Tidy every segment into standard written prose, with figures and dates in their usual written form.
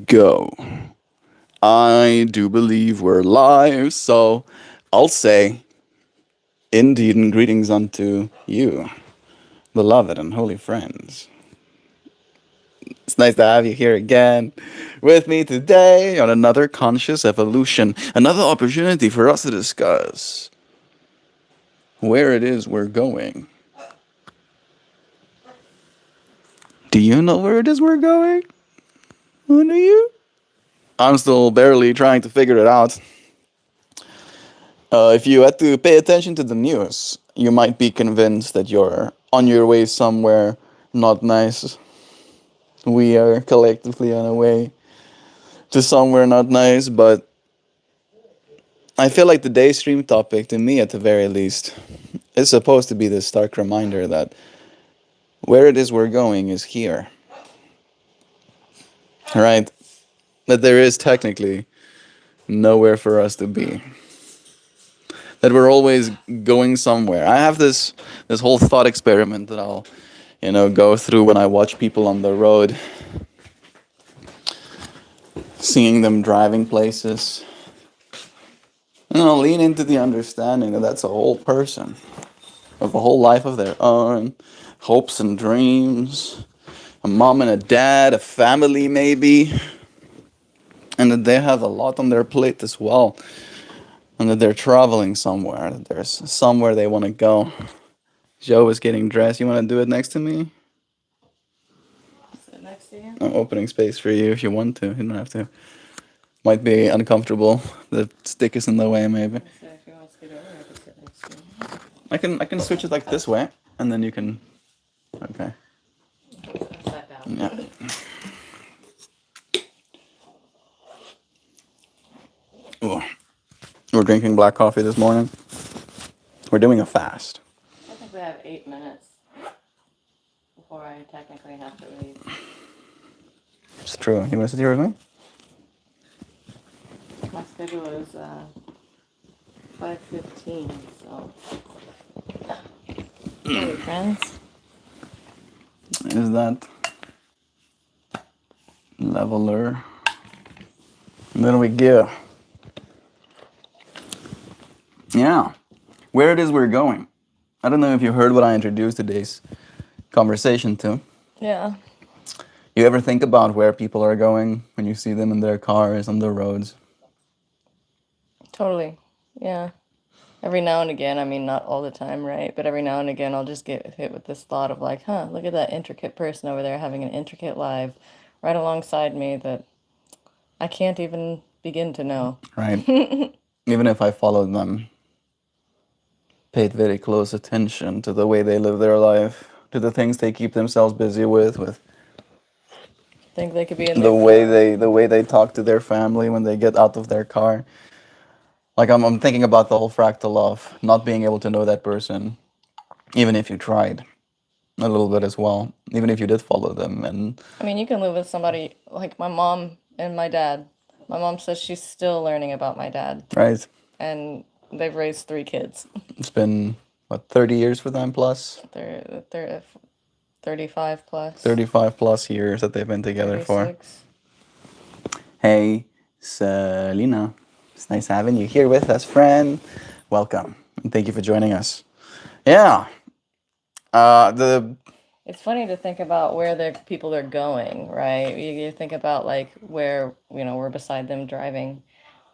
Go. I do believe we're live, so I'll say, indeed, and greetings unto you, beloved and holy friends. It's nice to have you here again with me today on another conscious evolution, another opportunity for us to discuss where it is we're going. Do you know where it is we're going? Who do you? I'm still barely trying to figure it out. If you had to pay attention to the news, you might be convinced that you're on your way somewhere not nice. We are collectively on our way to somewhere not nice, but I feel like today's stream topic, to me at the very least, is supposed to be this stark reminder that where it is we're going is here. Right? That there is technically nowhere for us to be. That we're always going somewhere. I have this whole thought experiment that I'll go through when I watch people on the road, seeing them driving places. And I'll lean into the understanding that that's a whole person, of a whole life of their own, hopes and dreams, a mom and a dad, a family maybe, and that they have a lot on their plate as well, and that they're traveling somewhere, that there's somewhere they want to go. Joe is getting dressed. You want to do it next to me? Sit next to you? I'm opening space for you if you want to. You don't have to. Might be uncomfortable. The stick is in the way, maybe. So if you want to scoot over, I can sit next to you. I can switch it like this way, and then you can. Okay. Upside down. Yeah. Ooh. We're drinking black coffee this morning. We're doing a fast. I think we have 8 minutes before I technically have to leave. It's true. You want to sit here with me? My schedule is 5:15, so. Hey, friends. Is that leveler? And then we go. Yeah. Where it is we're going. I don't know if you heard what I introduced today's conversation to. Yeah. You ever think about where people are going when you see them in their cars on the roads? Totally. Yeah. Every now and again, I mean, not all the time, right? But every now and again, I'll just get hit with this thought of like, huh, look at that intricate person over there having an intricate life right alongside me that I can't even begin to know. Right? Even if I followed them, paid very close attention to the way they live their life, to the things they keep themselves busy with Think they could be in the their way they talk to their family when they get out of their car. Like I'm thinking about the whole fractal of not being able to know that person, even if you tried a little bit as well, even if you did follow them. And I mean, you can live with somebody like my mom and my dad. My mom says she's still learning about my dad, right, and they've raised 3 kids. it's been what 30 years for them plus They're 35 plus, 35 plus years that they've been together for. 36. Hey, Selena, it's nice having you here with us, friend. Welcome, and thank you for joining us. Yeah, the It's funny to think about where the people are going, right? You think about like where, we're beside them driving,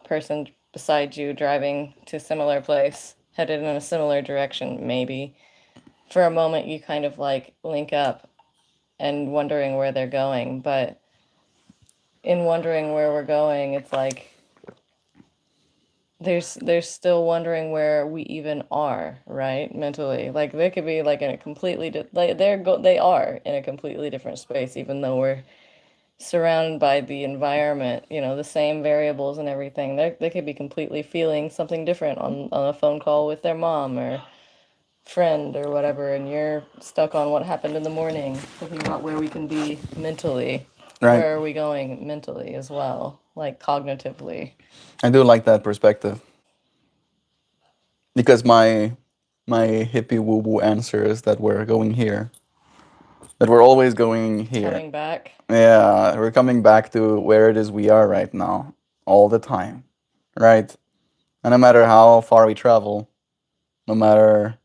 person beside you driving to a similar place, headed in a similar direction, maybe. For a moment, you kind of like link up and wondering where they're going. But in wondering where we're going, it's like there's still wondering where we even are, right? Mentally, like they could be like in a completely they are in a completely different space, even though we're surrounded by the environment, the same variables and everything. They could be completely feeling something different on a phone call with their mom or friend or whatever, and you're stuck on what happened in the morning, thinking about where we can be mentally. right. Where are we going mentally as well, like cognitively? I do like that perspective because my hippie woo woo answer is that we're going here. That we're always going here. Coming back. Yeah, we're coming back to where it is we are right now, all the time, right? And no matter how far we travel, no matter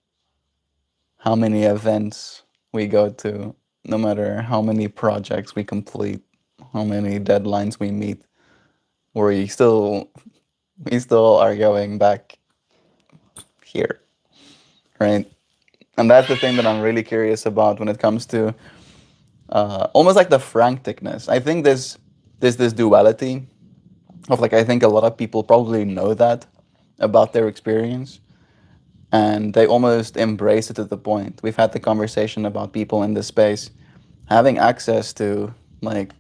how many events we go to, no matter how many projects we complete, how many deadlines we meet, we still we still are going back here, right? And that's the thing that I'm really curious about when it comes to almost like the franticness. I think there's this duality of like I think a lot of people probably know that about their experience and they almost embrace it to the point. We've had the conversation about people in this space having access to like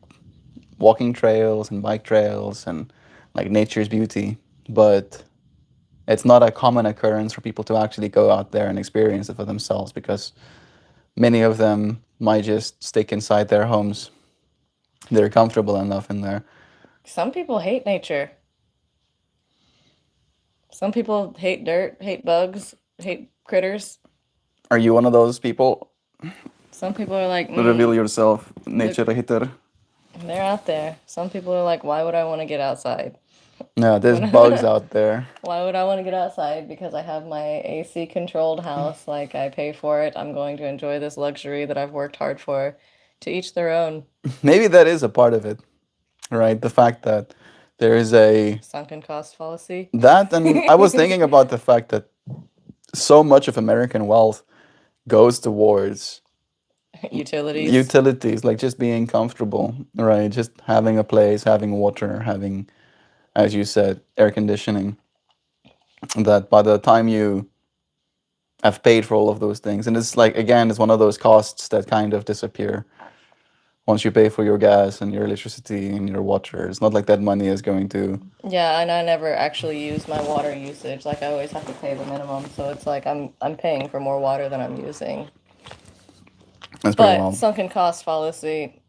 walking trails and bike trails and like nature's beauty, but it's not a common occurrence for people to actually go out there and experience it for themselves because many of them might just stick inside their homes. They're comfortable enough in there. Some people hate nature. Some people hate dirt, hate bugs, hate critters. Are you one of those people? Some people are like, Reveal yourself, look, nature hater. they're out there. Some people are like, why would I want to get outside? Yeah, there's bugs out there. Why would I want to get outside? Because I have my AC controlled house. Like, I pay for it. I'm going to enjoy this luxury that I've worked hard for. To each their own. Maybe that is a part of it, right? The fact that there is a Sunken cost fallacy. that, and I was thinking about the fact that so much of American wealth goes towards Utilities. utilities, like just being comfortable, right? Just having a place, having water, having, as you said, air conditioning. That by the time you have paid for all of those things, and it's like again, it's one of those costs that kind of disappear once you pay for your gas and your electricity and your water. It's not like that money is going to. Yeah, and I never actually use my water usage. Like, I always have to pay the minimum. So it's like I'm paying for more water than I'm using. That's pretty But wild. sunken cost fallacy,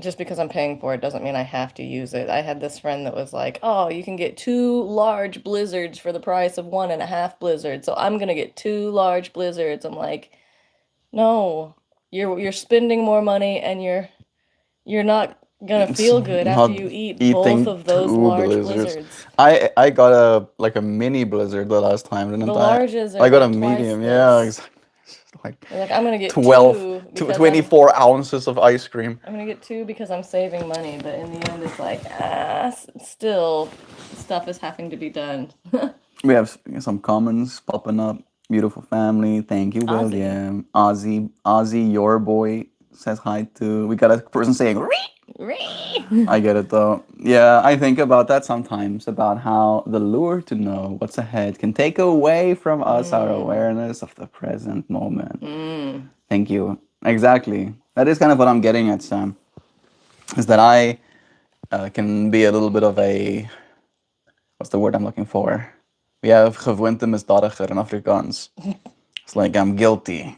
just because I'm paying for it doesn't mean I have to use it. I had this friend that was like, "Oh, you can get 2 large blizzards for the price of 1.5 blizzards, so I'm gonna get 2 large blizzards." I'm like, "No, you're spending more money, and you're not gonna It's feel good after not you eat both eating of those two large blizzards. blizzards." I got a like a mini blizzard the last time, The didn't I? larges I are got a like twice medium. Yeah, this. exactly. Like You're like, I'm gonna get 12, two because 24 ounces of ice cream. I'm gonna get 2 because I'm saving money, but in the end, it's like, still, stuff is having to be done. We have some comments popping up. Beautiful family. Thank you, Ozzy. William. Ozzy, your boy says hi too. We got a person saying, "Ree." I get it though. Yeah, I think about that sometimes about how the lure to know what's ahead can take away from us our awareness of the present moment. Thank you. Exactly. That is kind of what I'm getting at, Sam. Is that I can be a little bit of a, what's the word I'm looking for? We have gewoonte misdadiger in Afrikaans. It's like I'm guilty.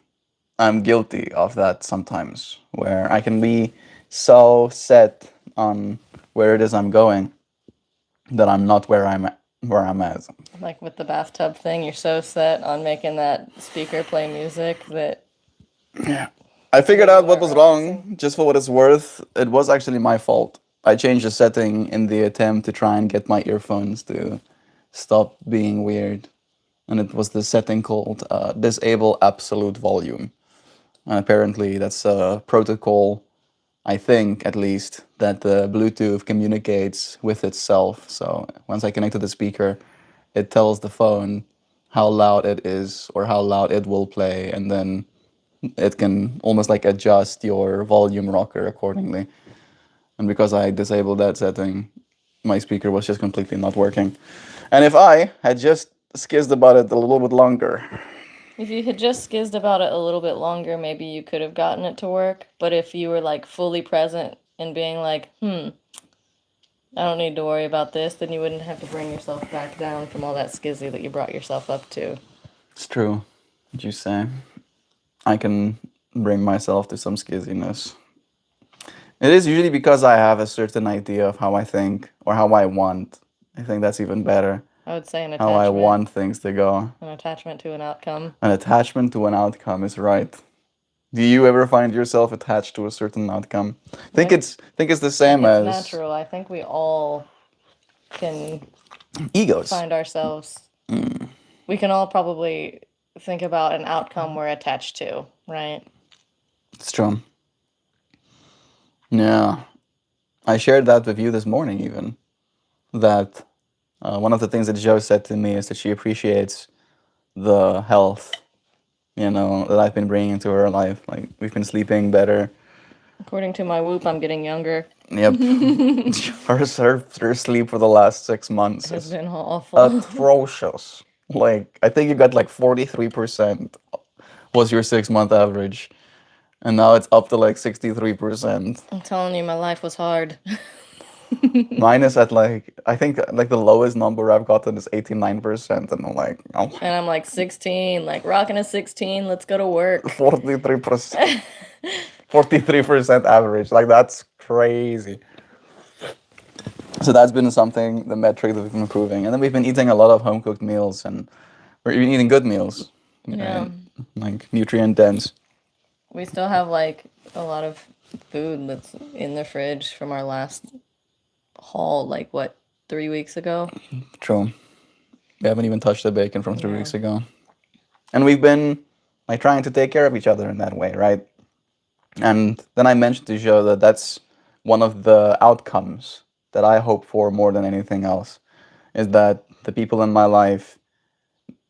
I'm guilty of that sometimes, where I can be so set on where it is I'm going that I'm not where I'm at. Like with the bathtub thing, you're so set on making that speaker play music that I figured you out what aren't was relaxing. wrong, just for what it's worth. It was actually my fault. I changed the setting in the attempt to try and get my earphones to stop being weird. And it was the setting called Disable Absolute Volume. And apparently that's a protocol, I think at least, that the Bluetooth communicates with itself. So once I connect to the speaker, it tells the phone how loud it is or how loud it will play, and then it can almost like adjust your volume rocker accordingly. And because I disabled that setting, my speaker was just completely not working. And if I had just skizzed about it a little bit longer, If you had just skizzed about it a little bit longer, maybe you could have gotten it to work. But if you were like fully present and being like, I don't need to worry about this, then you wouldn't have to bring yourself back down from all that skizzy that you brought yourself up to. it's true, what you say. I can bring myself to some skizziness. It is usually because I have a certain idea of how I think or how I want. I think that's even better. I would say How I want things to go. an attachment to an outcome. An attachment to an outcome is right. Do you ever find yourself attached to a certain outcome? Think Think it's the I same think it's as natural. I think we all can egos. find ourselves. We can all probably think about an outcome we're attached to, right? It's true. Yeah. I shared that with you this morning, even. That one of the things that Jo said to me is that she appreciates the health, that I've been bringing into her life. Like, we've been sleeping better. According to my Whoop, I'm getting younger. Yep. Her sleep for the last 6 months Has is been awful. atrocious. Like, I think you got like 43% was your 6 month average. And now it's up to like 63%. I'm telling you, my life was hard. Mine is at like, I think like the lowest number I've gotten is 89%. And I'm like, oh, And I'm like 16, like rocking a 16. Let's go to work. 43%. 43% average. Like, that's crazy. So that's been something, the metric that we've been improving. And then we've been eating a lot of home cooked meals, and we're even eating good meals, Yeah. right? Like nutrient dense. We still have like a lot of food that's in the fridge from our last haul, like what, 3 weeks ago? True. We haven't even touched the bacon from 3 weeks Yeah. ago. And we've been like trying to take care of each other in that way, right? And then I mentioned to Joe that that's one of the outcomes that I hope for more than anything else, is that the people in my life,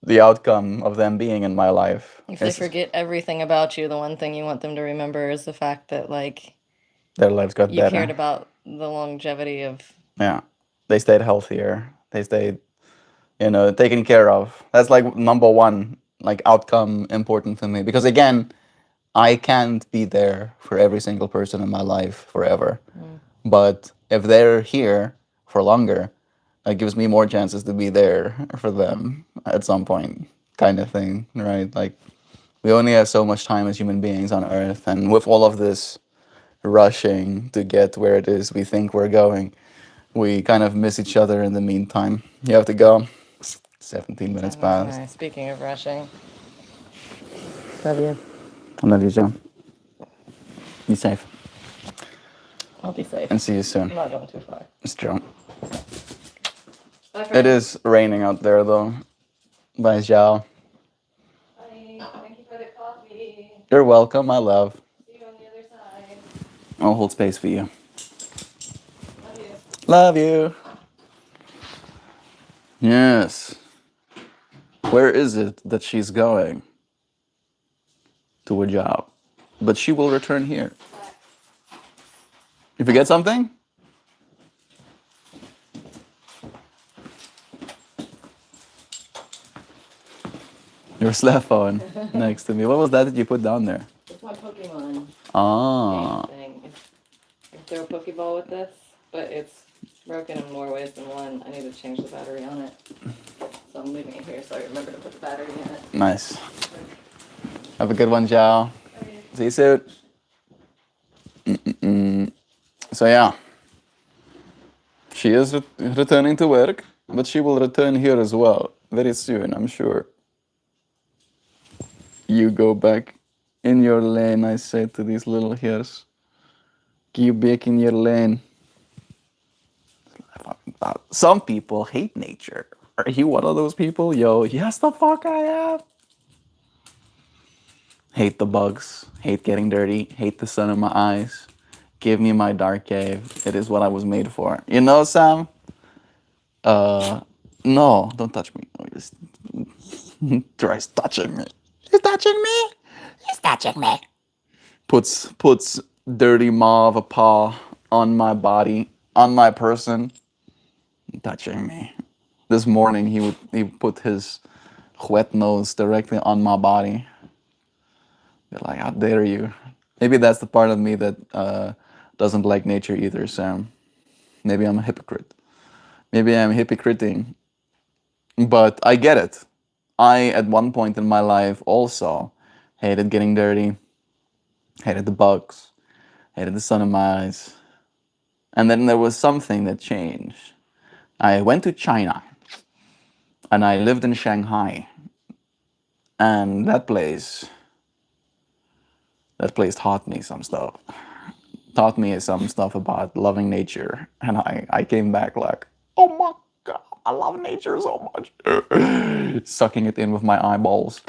the outcome of them being in my life If they is forget everything about you, the one thing you want them to remember is the fact that like their lives got you cared better. about the longevity of. Yeah. They stayed healthier. They stayed, taken care of. That's like number one, like outcome important for me. Because again, I can't be there for every single person in my life forever. But if they're here for longer, that gives me more chances to be there for them at some point, kind of thing, right? Like, we only have so much time as human beings on Earth, and with all of this rushing to get where it is we think we're going, we kind of miss each other in the meantime. You have to go. 17 minutes past. Nice. Speaking of rushing, love you. I love you, Joe. Be safe. I'll be safe. And see you soon. I'm not going too far. It's Joe. Bye, It friends. is raining out there, though. Bye, Joe. Bye. Thank you for the coffee. You're welcome, my love. See you on the other side. I'll hold space for you. Love you. Love you. Yes. Where is it that she's going? To a job. But she will return here. You forget something? Your cell phone next to me. What was that you put down there? It's my Pokemon Ah. game thing. I throw a Pokeball with this, but it's broken in more ways than one. I need to change the battery on it. So I'm leaving it here so I remember to put the battery in it. Nice. Have a good one, Jao. See you soon. So yeah, she is returning to work, but she will return here as well very soon, I'm sure. You go back in your lane, I say to these little hairs. Keep back in your lane. Some people hate nature. Are you one of those people? Yo, yes, the fuck I am. Hate the bugs, hate getting dirty, hate the sun in my eyes. Give me my dark cave. It is what I was made for. You know, Sam? No, don't touch me. Oh, just tries touching me. He's touching me. He's touching me. Puts dirty mauve paw on my body, on my person, touching me. This morning he put his wet nose directly on my body. Be like, how dare you? Maybe that's the part of me that doesn't like nature either, Sam. Maybe I'm a hypocrite. Maybe I'm hypocriting. But I get it. I, at one point in my life, also hated getting dirty, hated the bugs, hated the sun in my eyes. And then there was something that changed. I went to China and I lived in Shanghai. And that place That place taught me some stuff. Taught me some stuff about loving nature, and I came back like, oh my god, I love nature so much. Sucking it in with my eyeballs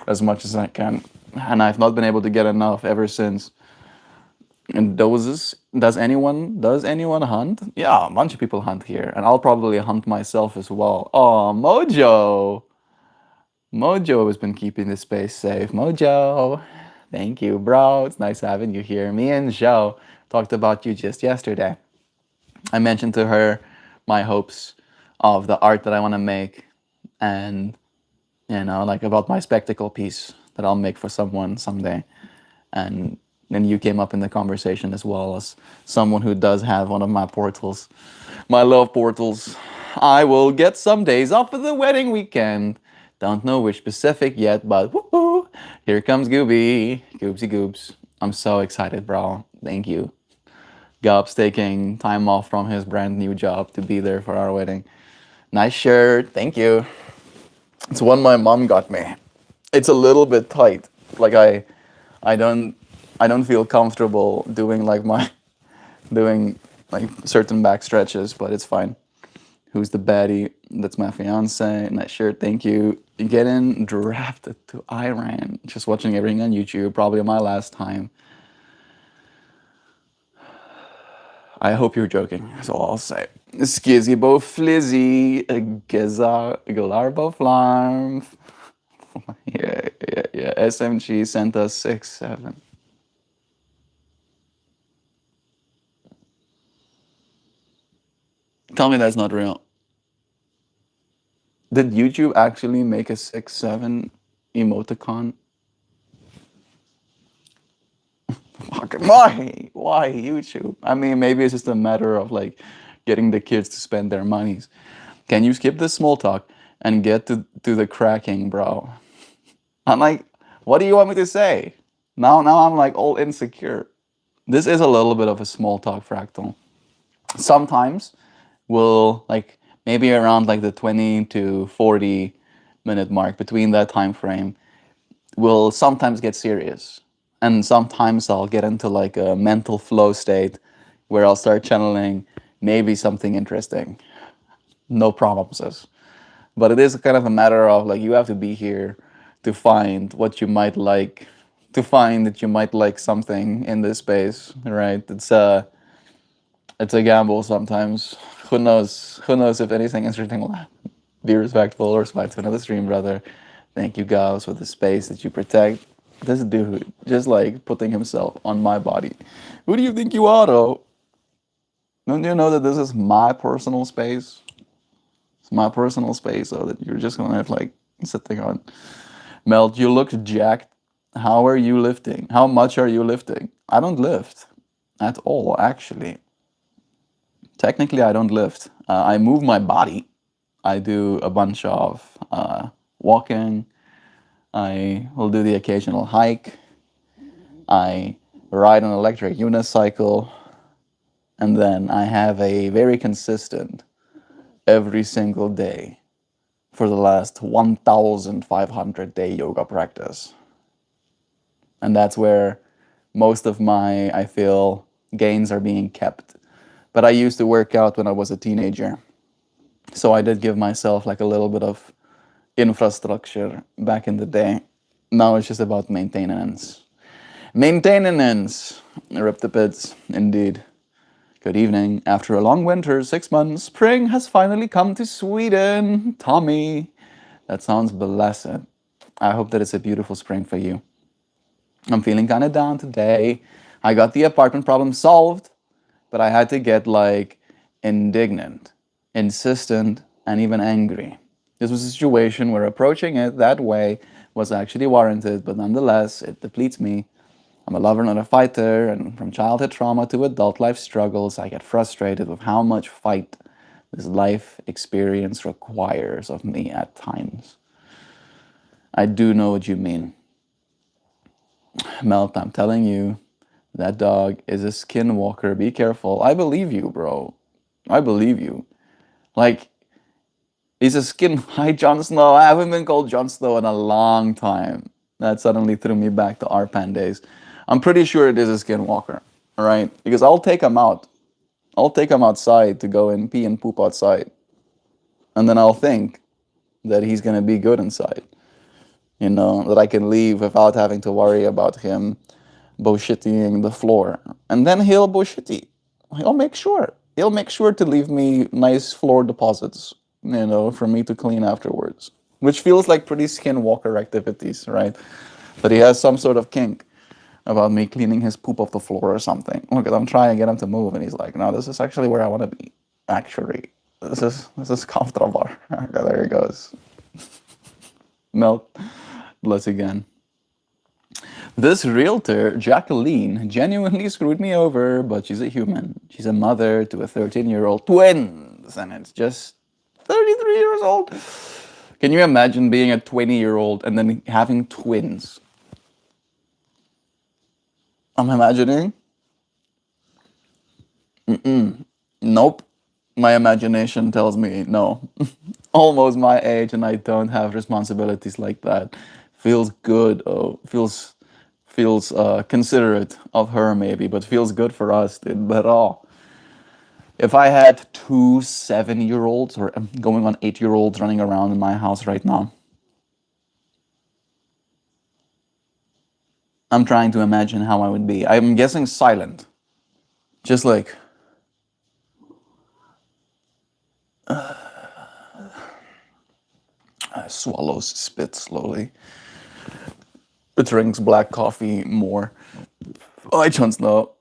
as much as I can, and I've not been able to get enough ever since. And doses. Does anyone hunt? Yeah, a bunch of people hunt here, and I'll probably hunt myself as well. Oh, Mojo! Mojo has been keeping the space safe. Mojo, thank you, bro. It's nice having you here. Me and Zhao talked about you just yesterday. I mentioned to her my hopes of the art that I want to make, and like about my spectacle piece that I'll make for someone someday. And then you came up in the conversation as well as someone who does have one of my portals, my love portals. I will get some days off of the wedding weekend. Don't know which specific yet, but woohoo! Here comes Gooby, Goobsy Goobs. I'm so excited, bro. Thank you. Gob's taking time off from his brand new job to be there for our wedding. Nice shirt, thank you. It's one my mom got me. It's a little bit tight. Like I don't I don't feel comfortable doing like my doing like certain back stretches, but it's fine. Who's the baddie? That's my fiance. Nice shirt, thank you. Getting drafted to Iran. Just watching everything on YouTube. Probably my last time. I hope you're joking. That's all I'll say. Skizzy bo flizzy, galarbo flarm. Yeah. SMG sent us 6-7. Tell me that's not real. Did YouTube actually make a 6-7 emoticon? Why YouTube? I mean, maybe it's just a matter of like getting the kids to spend their monies. Can you skip the small talk and get to the cracking, bro? I'm like, what do you want me to say? Now I'm like all insecure. This is a little bit of a small talk fractal. Sometimes we'll like maybe around like the 20 to 40 minute mark, between that time frame, will sometimes get serious. And sometimes I'll get into like a mental flow state where I'll start channeling maybe something interesting. No promises. But it is kind of a matter of like you have to be here to find what you might like, to find that you might like something in this space, right? It's a gamble sometimes. Who knows if anything interesting will happen. Be respectful or respect to another stream, brother. Thank you, guys, for the space that you protect. This dude just like putting himself on my body. Who do you think you are, though? Don't you know that this is my personal space? It's my personal space, so that you're just gonna have like sitting on. Melt, you look jacked. How are you lifting? How much are you lifting? I don't lift at all, actually. Technically, I don't lift. I move my body. I do a bunch of walking. I will do the occasional hike. I ride an electric unicycle. And then I have a very consistent, every single day for the last 1,500-day yoga practice. And that's where most of my, I feel, gains are being kept. But I used to work out when I was a teenager. So I did give myself like a little bit of infrastructure back in the day. Now it's just about maintenance. Maintenance! Rip the pits, indeed. Good evening. After a long winter, 6 months, spring has finally come to Sweden. Tommy, that sounds blessed. I hope that it's a beautiful spring for you. I'm feeling kind of down today. I got the apartment problem solved, but I had to get like indignant, insistent, and even angry. This was a situation where approaching it that way was actually warranted, but nonetheless, it depletes me. I'm a lover, not a fighter, and from childhood trauma to adult life struggles, I get frustrated with how much fight this life experience requires of me at times. I do know what you mean. Melt, I'm telling you, that dog is a skinwalker. Be careful. I believe you, bro. I believe you. Like, he's a skin. Hi, Jon Snow. I haven't been called Jon Snow in a long time. That suddenly threw me back to Arpan days. I'm pretty sure it is a skinwalker, all right? Because I'll take him out. I'll take him outside to go and pee and poop outside. And then I'll think that he's going to be good inside. That I can leave without having to worry about him bullshitting the floor. And then he'll bullshitty. He'll make sure. He'll make sure to leave me nice floor deposits, for me to clean afterwards. Which feels like pretty skinwalker activities, right? But he has some sort of kink about me cleaning his poop off the floor or something. Look, I'm trying to get him to move, and he's like, "No, this is actually where I want to be. Actually, this is comfortable." Okay, there he goes. Melt. Bless again. This realtor, Jacqueline, genuinely screwed me over, but she's a human. She's a mother to a 13-year-old twins, and it's just 33 years old. Can you imagine being a 20-year-old and then having twins? I'm imagining. Nope. My imagination tells me no. Almost my age, and I don't have responsibilities like that. Feels good. Oh, feels considerate of her maybe, but feels good for us, dude. But if I had two 7-year-olds or going on 8-year-olds running around in my house right now, I'm trying to imagine how I would be. I'm guessing silent, just like swallows spit slowly. Drinks black coffee more. I don't know.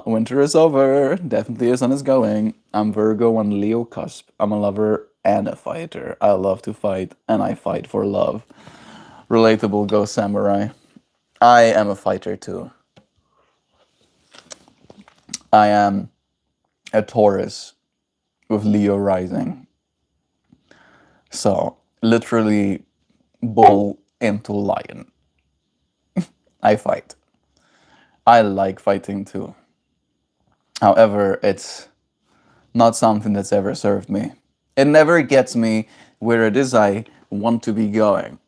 Winter is over. Definitely the sun is going. I'm Virgo on Leo cusp. I'm a lover and a fighter. I love to fight, and I fight for love. Relatable Ghost Samurai. I am a fighter too. I am a Taurus with Leo rising. So, literally, bull into lion. I fight. I like fighting too. However, it's not something that's ever served me. It never gets me where it is I want to be going.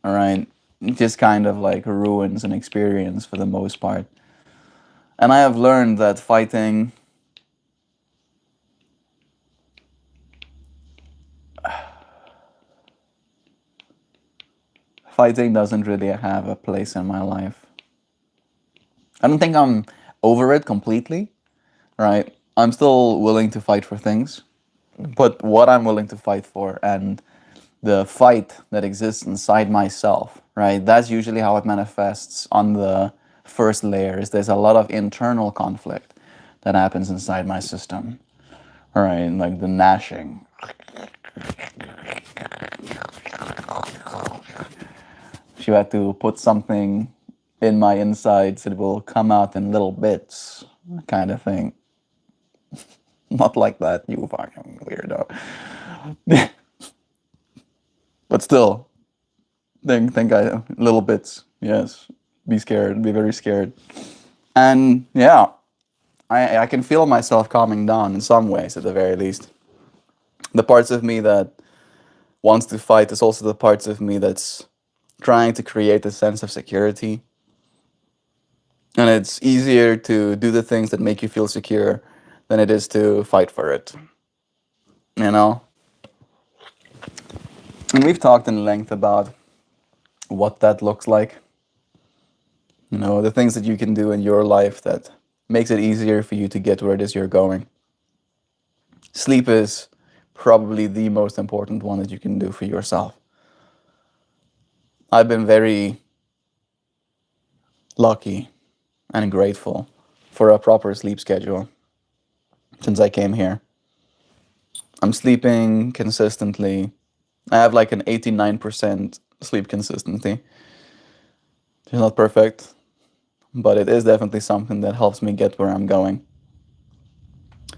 All right? It just kind of like ruins an experience for the most part. And I have learned that fighting doesn't really have a place in my life. I don't think I'm over it completely, right? I'm still willing to fight for things, but what I'm willing to fight for and the fight that exists inside myself, right? That's usually how it manifests on the first layers. There's a lot of internal conflict that happens inside my system, right? Like the gnashing. If you had to put something in my insides, it will come out in little bits, kind of thing. Not like that, you fucking weirdo. But still, think I little bits. Yes, be scared, be very scared, and yeah, I can feel myself calming down in some ways at the very least. The parts of me that wants to fight is also the parts of me that's trying to create a sense of security. And it's easier to do the things that make you feel secure than it is to fight for it. You know? And we've talked in length about what that looks like. The things that you can do in your life that makes it easier for you to get where it is you're going. Sleep is probably the most important one that you can do for yourself. I've been very lucky and grateful for a proper sleep schedule since I came here. I'm sleeping consistently. I have like an 89% sleep consistency. It's not perfect, but it is definitely something that helps me get where I'm going.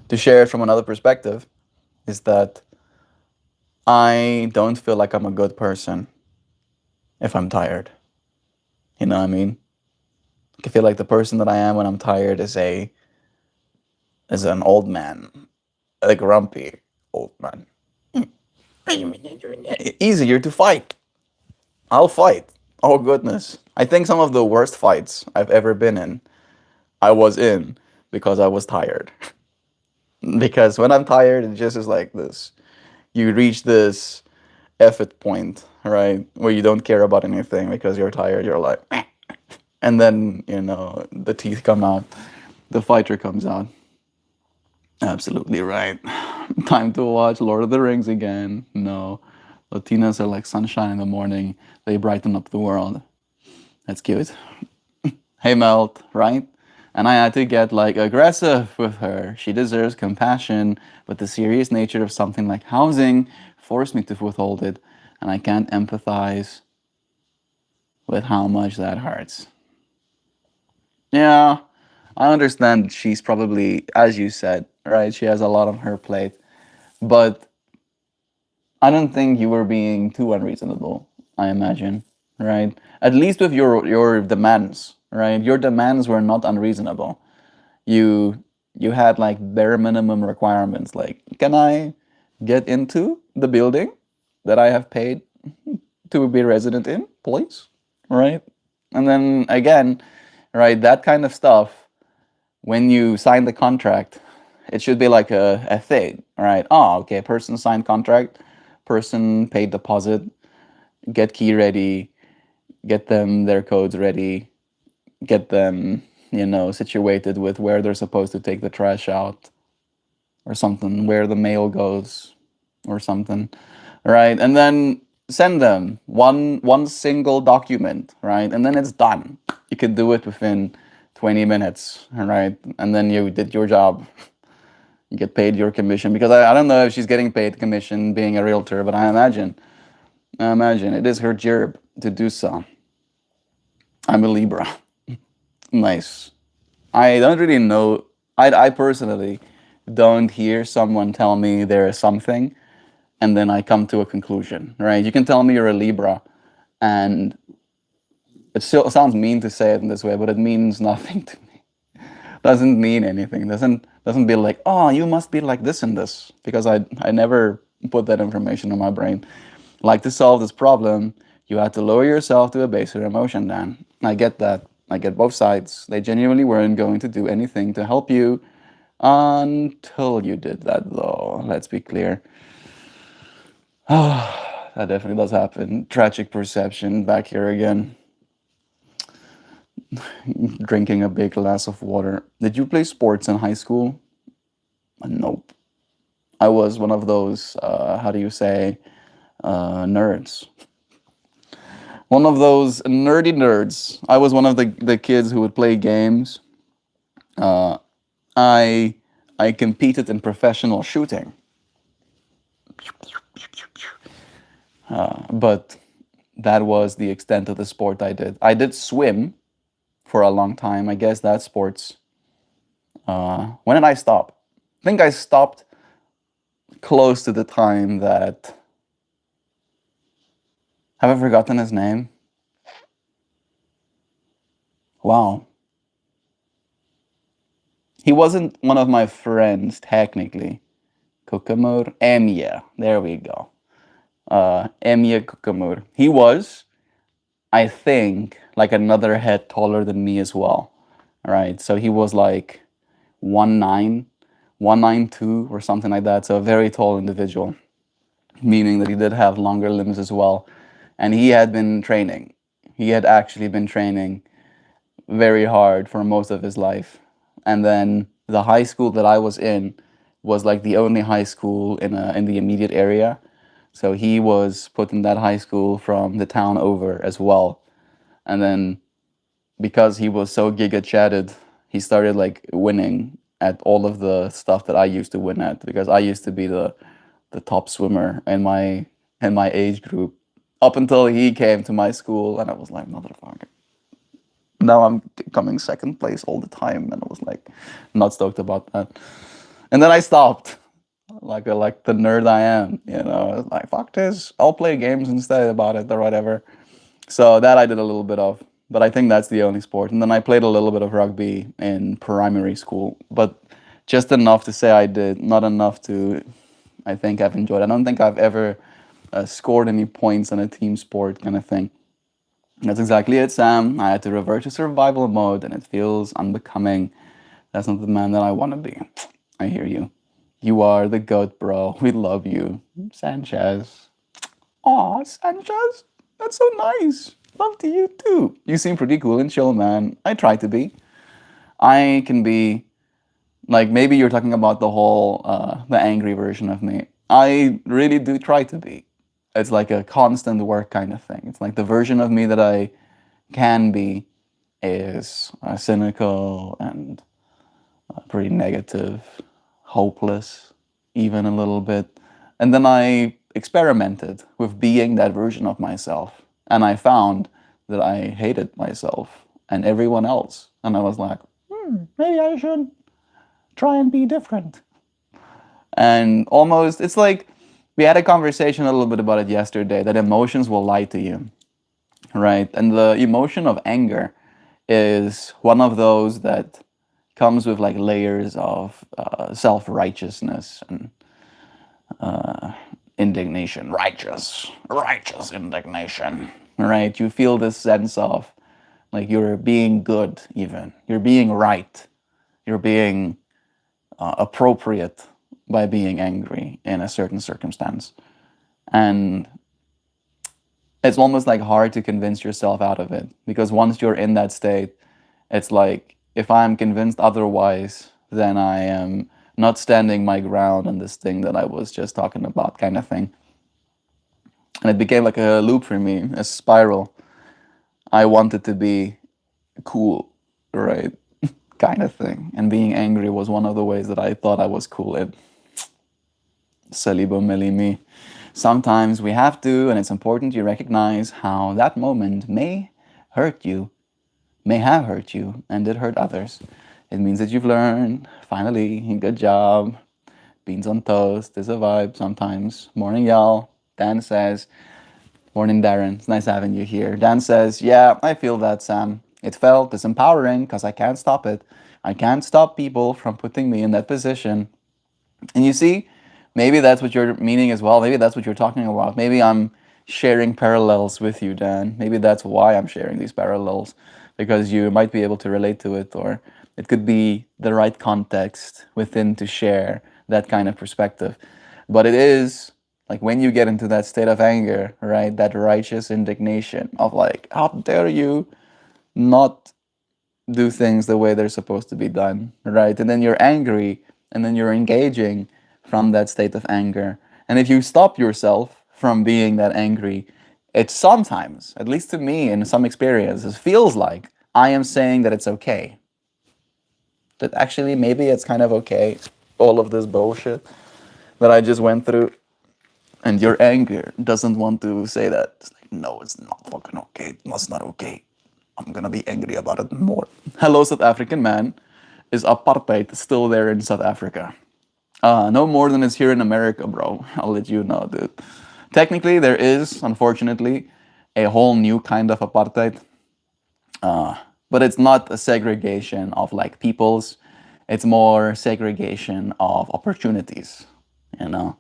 To share it from another perspective is that I don't feel like I'm a good person if I'm tired. You know what I mean? I feel like the person that I am when I'm tired is an old man, a grumpy old man. Easier to fight. I'll fight. Oh goodness. I think some of the worst fights I've ever been in, I was in because I was tired. Because when I'm tired, it just is like this. You reach this effort point, right? Where you don't care about anything because you're tired. You're like, and then, the teeth come out, the fighter comes out. Absolutely right. Time to watch Lord of the Rings again. No. Latinas are like sunshine in the morning. They brighten up the world. That's cute. Hey, Melt, right? And I had to get like aggressive with her. She deserves compassion, but the serious nature of something like housing forced me to withhold it, and I can't empathize with how much that hurts. Yeah, I understand she's probably, as you said, right? She has a lot on her plate, but I don't think you were being too unreasonable, I imagine, right? At least with your demands, right? Your demands were not unreasonable. You you had like bare minimum requirements like can I get into the building that I have paid to be resident in, please? Right? And then again, right, that kind of stuff when you sign the contract, it should be like a thing, right? Oh, okay, person signed contract, person paid deposit, get key ready, get them their codes ready, get them, situated with where they're supposed to take the trash out or something, where the mail goes or something, right? And then send them one single document, right? And then it's done. You could do it within 20 minutes, right? And then you did your job. You get paid your commission because I don't know if she's getting paid commission being a realtor, but I imagine it is her job to do so. I'm a Libra. Nice. I don't really know. I personally don't hear someone tell me there is something and then I come to a conclusion, right? You can tell me you're a Libra and it still sounds mean to say it in this way, but it means nothing to me. Doesn't mean anything. Doesn't be like, oh, you must be like this and this because I never put that information in my brain. Like to solve this problem, you had to lower yourself to a baser emotion, Dan. I get that. I get both sides. They genuinely weren't going to do anything to help you until you did that, though. Let's be clear. That definitely does happen. Tragic perception back here again. Drinking a big glass of water. Did you play sports in high school? Nope. I was one of those, how do you say, nerds. One of those nerdy nerds. I was one of the kids who would play games. Uh, I I competed in professional shooting, but that was the extent of the sport I did. I did swim for a long time. I guess that's sports. When did I stop? I think I stopped close to the time that. Have I forgotten his name? Wow. He wasn't one of my friends, technically. Kokomur? Emia. There we go. Emia Kokomur. He was, I think, like another head taller than me as well. Right? So he was like 1'9", 192 or something like that. So a very tall individual, meaning that he did have longer limbs as well. And he had been training. He had actually been training very hard for most of his life. And then the high school that I was in was like the only high school in the immediate area. So he was put in that high school from the town over as well. And then because he was so giga chatted, he started like winning at all of the stuff that I used to win at because I used to be the top swimmer in my age group up until he came to my school and I was like motherfucker. Now I'm coming second place all the time and I was like not stoked about that. And then I stopped. Like the nerd I am, like fuck this. I'll play games instead about it or whatever. So that I did a little bit of, but I think that's the only sport. And then I played a little bit of rugby in primary school, but just enough to say I did, not enough to, I think I've enjoyed. I don't think I've ever scored any points in a team sport kind of thing. That's exactly it, Sam. I had to revert to survival mode and it feels unbecoming. That's not the man that I want to be. I hear you. You are the goat, bro. We love you. Sanchez. Aw, Sanchez. That's so nice. Love to you too. You seem pretty cool and chill, man. I try to be. I can be like maybe you're talking about the angry version of me. I really do try to be. It's like a constant work kind of thing. It's like the version of me that I can be is cynical and pretty negative, hopeless, even a little bit. And then I experimented with being that version of myself. And I found that I hated myself and everyone else. And I was like, maybe I should try and be different. And almost, it's like we had a conversation a little bit about it yesterday that emotions will lie to you, right? And the emotion of anger is one of those that comes with like layers of self righteousness and indignation. Righteous indignation, right? You feel this sense of like you're being good, even. You're being right. You're being appropriate by being angry in a certain circumstance. And it's almost like hard to convince yourself out of it because once you're in that state, it's like if I'm convinced otherwise, then I am not standing my ground on this thing that I was just talking about, kind of thing. And it became like a loop for me, a spiral. I wanted to be cool, right? Kind of thing. And being angry was one of the ways that I thought I was cool in. Salibo me. Sometimes we have to, and it's important you recognize how that moment may hurt you, may have hurt you, and did hurt others. It means that you've learned, finally, good job. Beans on toast is a vibe sometimes. Morning, y'all. Dan says, morning, Darren. It's nice having you here. Dan says, yeah, I feel that, Sam. It felt disempowering because I can't stop it. I can't stop people from putting me in that position. And you see, maybe that's what you're meaning as well. Maybe that's what you're talking about. Maybe I'm sharing parallels with you, Dan. Maybe that's why I'm sharing these parallels, because you might be able to relate to it, or it could be the right context within to share that kind of perspective. But it is like when you get into that state of anger, right? That righteous indignation of like, how dare you not do things the way they're supposed to be done, right? And then you're angry and then you're engaging from that state of anger. And if you stop yourself from being that angry, it sometimes, at least to me in some experiences, feels like I am saying that it's okay. That actually maybe it's kind of okay, all of this bullshit that I just went through. And your anger doesn't want to say that. It's like, no, it's not fucking okay. That's not okay. I'm gonna be angry about it more. Hello, South African man. Is apartheid still there in South Africa? No more than it's here in America, bro. I'll let you know, dude. Technically, there is, unfortunately, a whole new kind of apartheid. But it's not a segregation of like peoples. It's more segregation of opportunities. You know,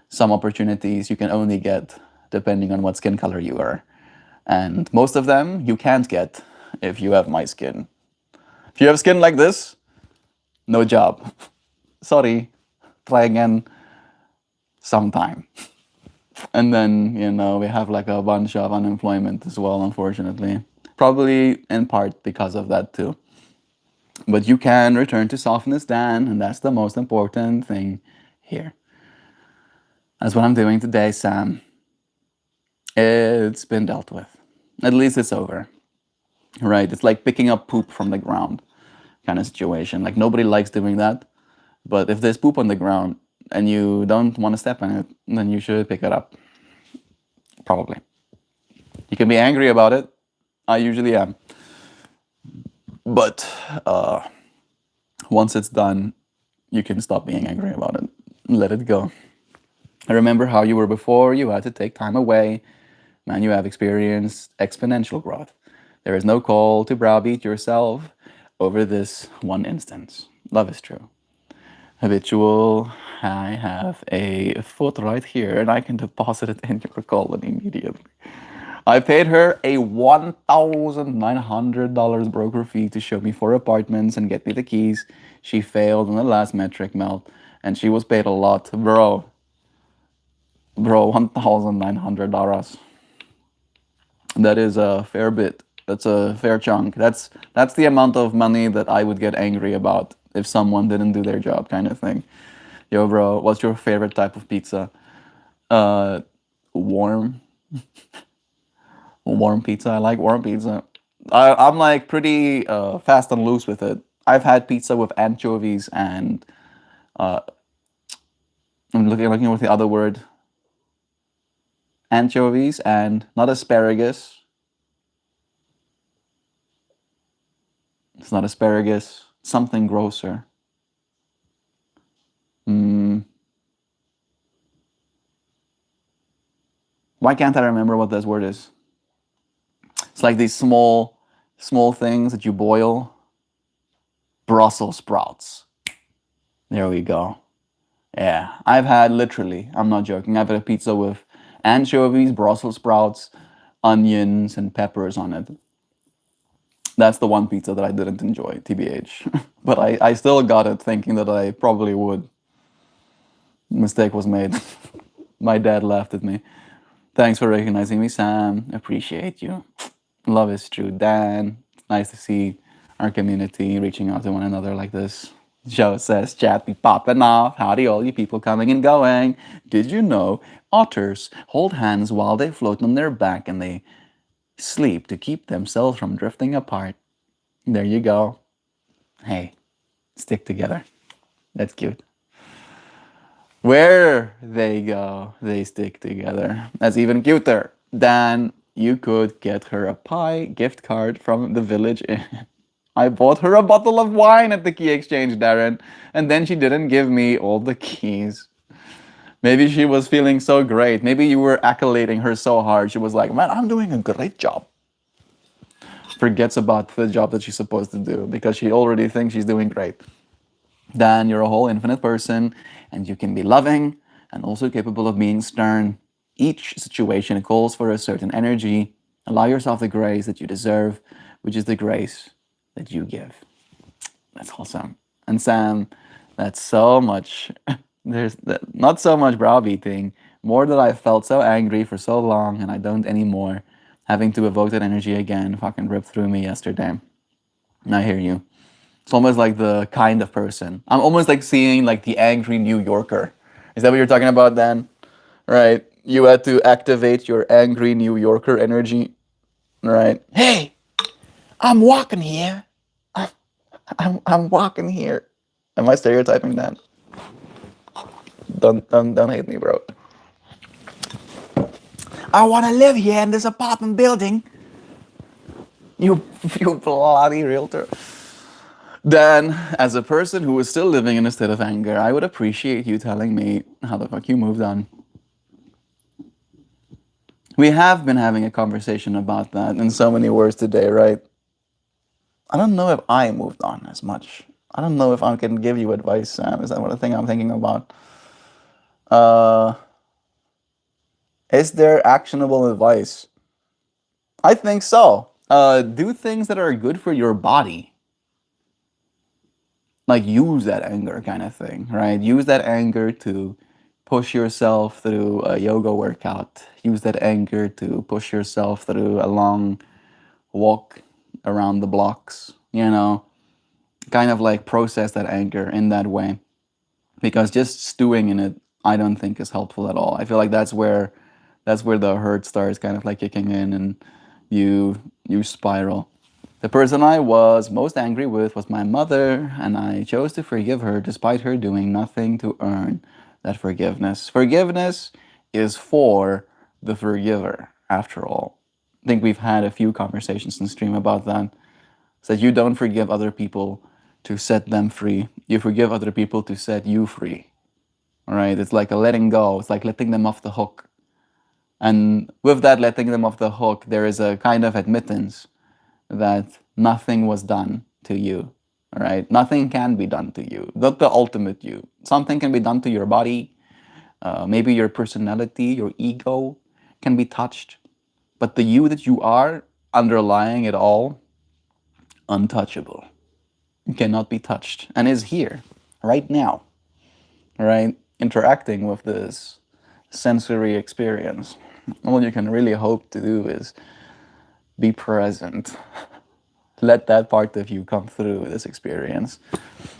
some opportunities you can only get depending on what skin color you are. And most of them you can't get if you have my skin. If you have skin like this, no job. Sorry, try again sometime. And then, we have like a bunch of unemployment as well, unfortunately. Probably in part because of that too. But you can return to softness, Dan, and that's the most important thing here. That's what I'm doing today, Sam. It's been dealt with. At least it's over. Right? It's like picking up poop from the ground kind of situation. Like nobody likes doing that. But if there's poop on the ground and you don't want to step in it, then you should pick it up. Probably. You can be angry about it. I usually am. But once it's done, you can stop being angry about it. Let it go. Remember how you were before. You had to take time away. Man, you have experienced exponential growth. There is no call to browbeat yourself over this one instance. Love is true. Habitual. I have a foot right here and I can deposit it in your colon immediately. I paid her a $1,900 broker fee to show me 4 apartments and get me the keys. She failed on the last metric, Melt, and she was paid a lot, bro. Bro, $1,900. That is a fair bit. That's a fair chunk. That's the amount of money that I would get angry about if someone didn't do their job, kind of thing. Yo, bro, what's your favorite type of pizza? Uh, warm, warm pizza. I like warm pizza. I'm like pretty fast and loose with it. I've had pizza with anchovies and I'm looking with the other word, anchovies and not asparagus. It's not asparagus. Something grosser. Mm, why can't I remember what this word is? It's like these small things that you boil. Brussels sprouts. There we go. Yeah, I've had literally, I'm not joking, I've had a pizza with anchovies, Brussels sprouts, onions, and peppers on it. That's the one pizza that I didn't enjoy, TBH. But I still got it thinking that I probably would. Mistake was made. My dad laughed at me. Thanks for recognizing me, Sam. Appreciate you. Love is true, Dan. It's nice to see our community reaching out to one another like this. Joe says, chat be popping off. Howdy, all you people coming and going. Did you know otters hold hands while they float on their back and they sleep to keep themselves from drifting apart? There you go. Hey, stick together. That's cute. Where they go, they stick together. That's even cuter. Dan, you could get her a pie gift card from the village inn. I bought her a bottle of wine at the key exchange, Darren, and then she didn't give me all the keys. Maybe she was feeling so great. Maybe you were accolading her so hard. She was like, man, I'm doing a great job. Forgets about the job that she's supposed to do because she already thinks she's doing great. Dan, you're a whole infinite person, and you can be loving and also capable of being stern. Each situation calls for a certain energy. Allow yourself the grace that you deserve, which is the grace that you give. That's awesome. And Sam, that's so much. There's not so much browbeating, more that I felt so angry for so long and I don't anymore. Having to evoke that energy again fucking ripped through me yesterday. And I hear you. It's almost like the kind of person. I'm almost like seeing like the angry New Yorker. Is that what you're talking about, Dan? Right? You had to activate your angry New Yorker energy. Right? Hey, I'm walking here. I'm walking here. Am I stereotyping that? Don't hate me, bro. I want to live here in this apartment building. You you bloody realtor. Then, as a person who is still living in a state of anger, I would appreciate you telling me how the fuck you moved on. We have been having a conversation about that in so many words today, right? I don't know if I moved on as much. I don't know if I can give you advice, Sam. Is that what I think I'm thinking about? Uh, is there actionable advice? I think so. Do things that are good for your body. Like use that anger kind of thing, right? Use that anger to push yourself through a yoga workout. Use that anger to push yourself through a long walk around the blocks, you know? Kind of like process that anger in that way. Because just stewing in it, I don't think is helpful at all. I feel like that's where the hurt starts kind of like kicking in and you spiral. The person I was most angry with was my mother, and I chose to forgive her despite her doing nothing to earn that forgiveness. Forgiveness is for the forgiver, after all. I think we've had a few conversations in stream about that. So that you don't forgive other people to set them free. You forgive other people to set you free. All right? It's like a letting go. It's like letting them off the hook. And with that letting them off the hook, there is a kind of admittance that nothing was done to you. All right? Nothing can be done to you. Not the ultimate you. Something can be done to your body. Maybe your personality, your ego can be touched. But the you that you are, underlying it all, untouchable, cannot be touched, and is here, right now, right? Interacting with this sensory experience. All you can really hope to do is be present. Let that part of you come through this experience.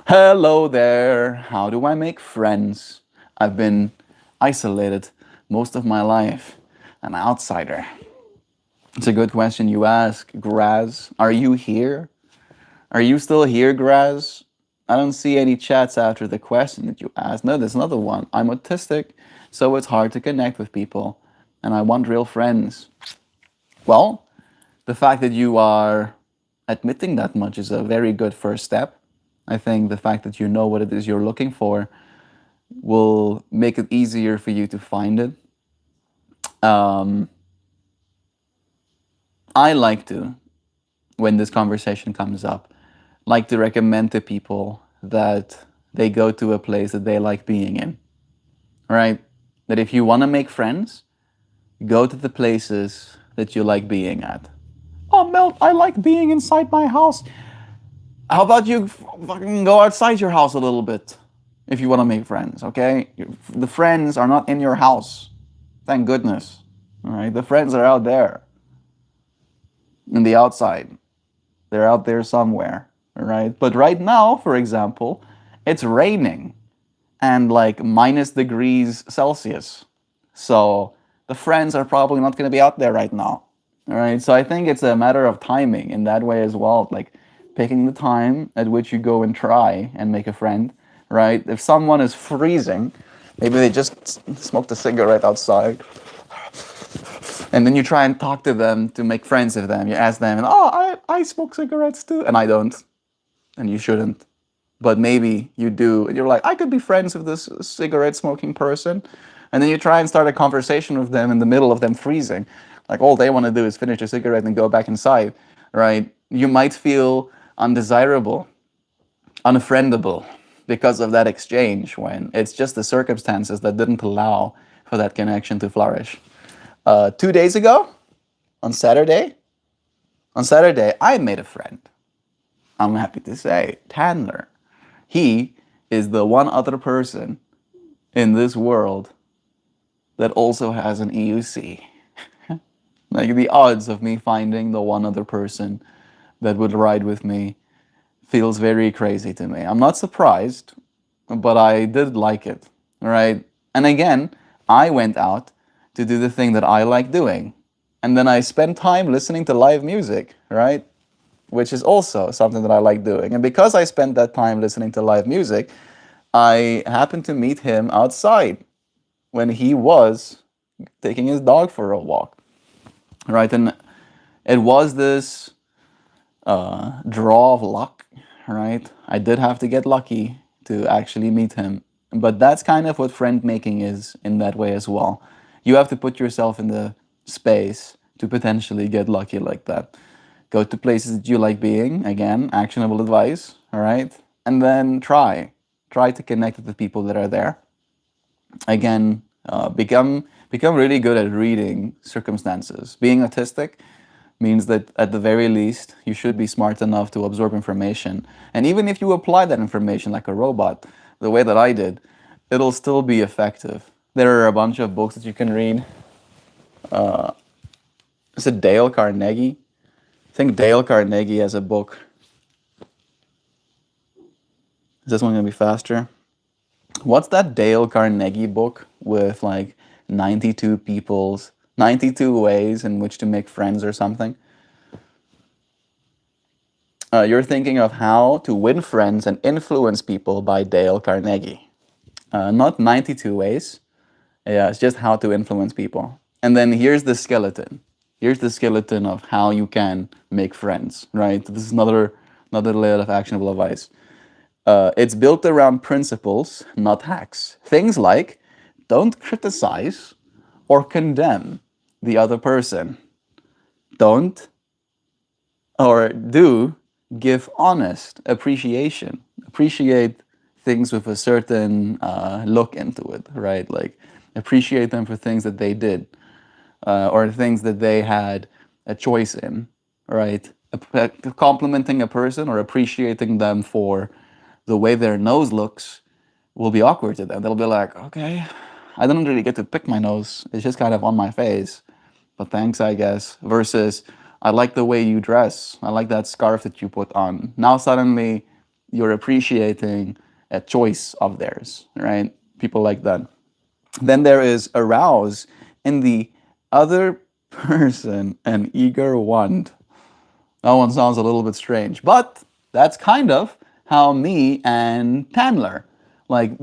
Hello there. How do I make friends? I've been isolated most of my life, an outsider. It's a good question you ask, Graz. Are you here? Are you still here, Graz? I don't see any chats after the question that you asked. No, there's another one. I'm autistic, so it's hard to connect with people, and I want real friends. Well, the fact that you are admitting that much is a very good first step. I think the fact that you know what it is you're looking for will make it easier for you to find it. Um, I like to, when this conversation comes up, like to recommend to people that they go to a place that they like being in, right? That if you want to make friends, go to the places that you like being at. Oh, Melt, I like being inside my house. How about you fucking go outside your house a little bit if you want to make friends, okay? The friends are not in your house. Thank goodness. All right? The friends are out there in the outside. They're out there somewhere, all right? But right now, for example, it's raining and like minus degrees Celsius. So the friends are probably not going to be out there right now. All right. So I think it's a matter of timing in that way as well. Like picking the time at which you go and try and make a friend, right? If someone is freezing, maybe they just smoked a cigarette outside, and then you try and talk to them to make friends with them. You ask them, and oh, I smoke cigarettes too, and I don't, and you shouldn't. But maybe you do, and you're like, I could be friends with this cigarette smoking person. And then you try and start a conversation with them in the middle of them freezing. Like all they want to do is finish a cigarette and go back inside, right? You might feel undesirable, unfriendable because of that exchange when it's just the circumstances that didn't allow for that connection to flourish. 2 days ago, on Saturday, I made a friend. I'm happy to say, Tanner. He is the one other person in this world that also has an EUC. Like the odds of me finding the one other person that would ride with me feels very crazy to me. I'm not surprised, but I did like it, right? And again, I went out to do the thing that I like doing. And then I spent time listening to live music, right? Which is also something that I like doing. And because I spent that time listening to live music, I happened to meet him outside when he was taking his dog for a walk, right? And it was this draw of luck, right? I did have to get lucky to actually meet him. But that's kind of what friend making is in that way as well. You have to put yourself in the space to potentially get lucky like that. Go to places that you like being, again, actionable advice, all right? And then try to connect with the people that are there. Again, become really good at reading circumstances. Being autistic means that at the very least, you should be smart enough to absorb information. And even if you apply that information like a robot, the way that I did, it'll still be effective. There are a bunch of books that you can read. Is it Dale Carnegie? I think Dale Carnegie has a book. Is this one going to be faster? What's that Dale Carnegie book with like 92 ways in which to make friends or something? You're thinking of How to Win Friends and Influence People by Dale Carnegie. Not 92 ways. Yeah, it's just how to influence people. And then here's the skeleton. Here's the skeleton of how you can make friends, right? This is another layer of actionable advice. It's built around principles, not hacks. Things like don't criticize or condemn the other person. Don't or do give honest appreciation. Appreciate things with a certain look into it, right? Like appreciate them for things that they did. or things that they had a choice in, right? Complimenting a person or appreciating them for the way their nose looks will be awkward to them. They'll be like, okay, I don't really get to pick my nose. It's just kind of on my face. But thanks, I guess. Versus, I like the way you dress. I like that scarf that you put on. Now suddenly you're appreciating a choice of theirs, right? People like that. Then there is arouse in the other person an eager want. That one sounds a little bit strange, but that's kind of how me and Tandler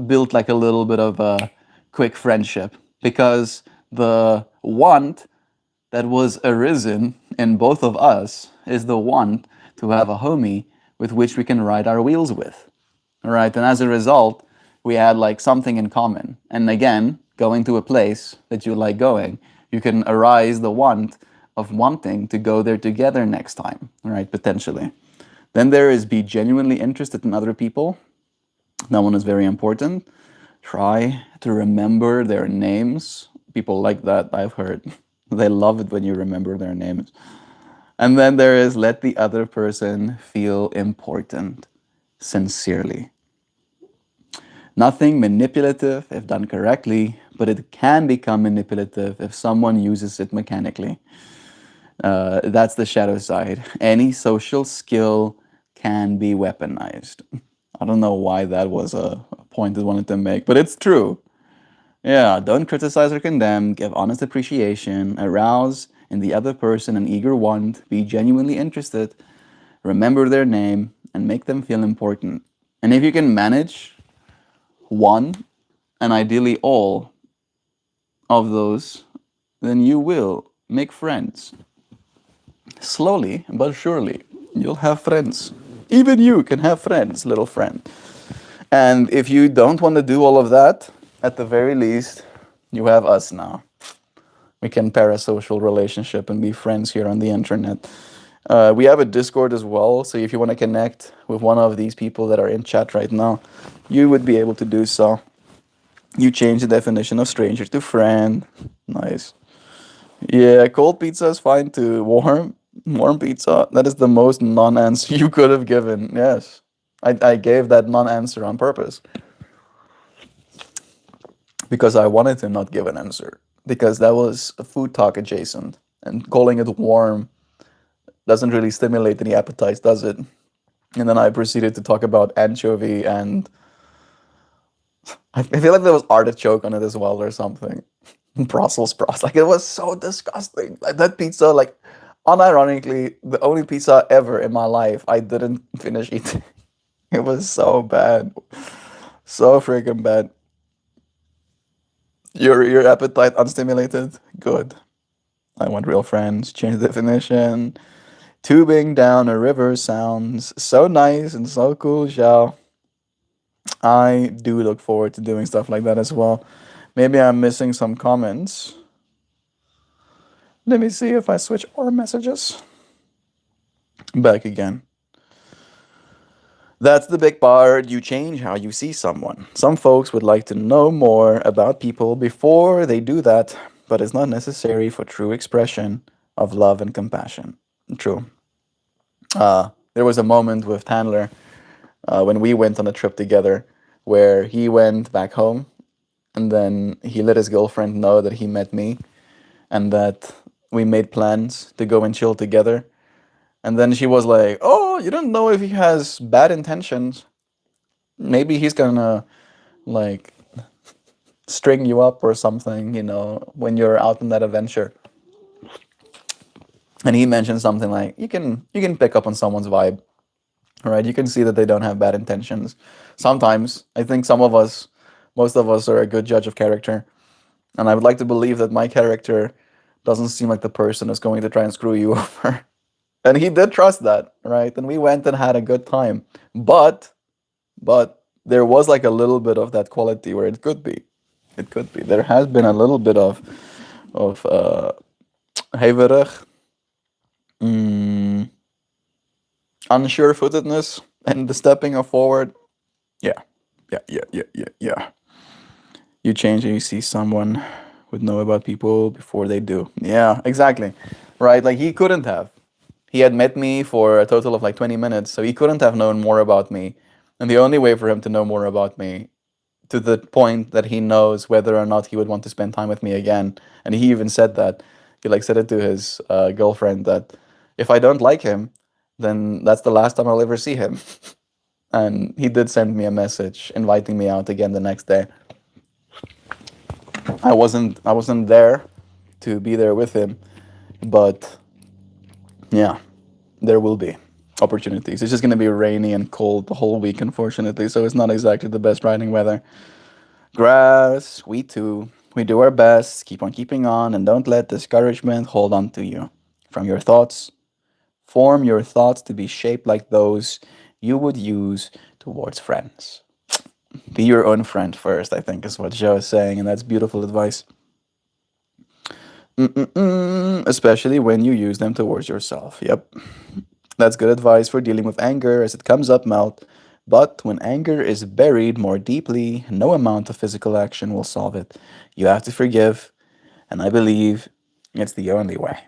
built like a little bit of a quick friendship because the want that was arisen in both of us is the want to have a homie with which we can ride our wheels with. All right, and as a result, we had like something in common. And again, going to a place that you like going, you can arise the want of wanting to go there together next time, right? Potentially. Then there is be genuinely interested in other people. That one is very important. Try to remember their names. People like that, I've heard. They love it when you remember their names. And then there is let the other person feel important sincerely. Nothing manipulative if done correctly, but it can become manipulative if someone uses it mechanically. That's the shadow side. Any social skill can be weaponized. I don't know why that was a point I wanted to make, but it's true. Yeah, don't criticize or condemn, give honest appreciation, arouse in the other person an eager want, be genuinely interested, remember their name, and make them feel important. And if you can manage one and ideally all of those, then you will make friends. Slowly but surely, you'll have friends. Even you can have friends, little friend. And if you don't want to do all of that, at the very least, you have us now. We can parasocial relationship and be friends here on the internet. We have a Discord as well, so if you want to connect with one of these people that are in chat right now, you would be able to do so. You change the definition of stranger to friend. Nice. Yeah, cold pizza is fine too. Warm pizza. That is the most non-answer you could have given. Yes, I gave that non-answer on purpose because I wanted to not give an answer because that was a food talk adjacent, and calling it warm doesn't really stimulate any appetites, does it? And then I proceeded to talk about anchovy, and I feel like there was artichoke on it as well or something. Brussels sprouts. Like it was so disgusting. Like that pizza, like unironically, the only pizza ever in my life I didn't finish eating. It was so bad. So freaking bad. Your appetite unstimulated? Good. I want real friends. Change the definition. Tubing down a river sounds so nice and so cool, Xiao. I do look forward to doing stuff like that as well. Maybe I'm missing some comments. Let me see if I switch our messages. Back again. That's the big part. You change how you see someone. Some folks would like to know more about people before they do that, but it's not necessary for true expression of love and compassion. True. There was a moment with Tandler when we went on a trip together where he went back home and then he let his girlfriend know that he met me and that we made plans to go and chill together. And then she was like, "Oh, you don't know if he has bad intentions. Maybe he's gonna like string you up or something, when you're out on that adventure." And he mentioned something like, "You can pick up on someone's vibe, right? You can see that they don't have bad intentions. Sometimes I think most of us are a good judge of character, and I would like to believe that my character doesn't seem like the person who's going to try and screw you over." And he did trust that, right? And we went and had a good time. But there was like a little bit of that quality where it could be. It could be. There has been a little bit of huiverig, mm, unsure-footedness and the stepping of forward. Yeah. Yeah. You change and you see someone. would know about people before they do. Yeah, exactly. Right? Like he couldn't have. He had met me for a total of like 20 minutes, so he couldn't have known more about me. And the only way for him to know more about me, to the point that he knows whether or not he would want to spend time with me again, and he even said that. He like said it to his girlfriend that if I don't like him, then that's the last time I'll ever see him. And he did send me a message inviting me out again the next day. I wasn't there to be there with him, but yeah, there will be opportunities. It's just going to be rainy and cold the whole week, unfortunately, so it's not exactly the best riding weather. Grass, we too. We do our best, keep on keeping on, and don't let discouragement hold on to you. From your thoughts, form your thoughts to be shaped like those you would use towards friends. Be your own friend first, I think, is what Joe is saying, and that's beautiful advice. Especially when you use them towards yourself. Yep. That's good advice for dealing with anger as it comes up, Melt. But when anger is buried more deeply, no amount of physical action will solve it. You have to forgive, and I believe it's the only way.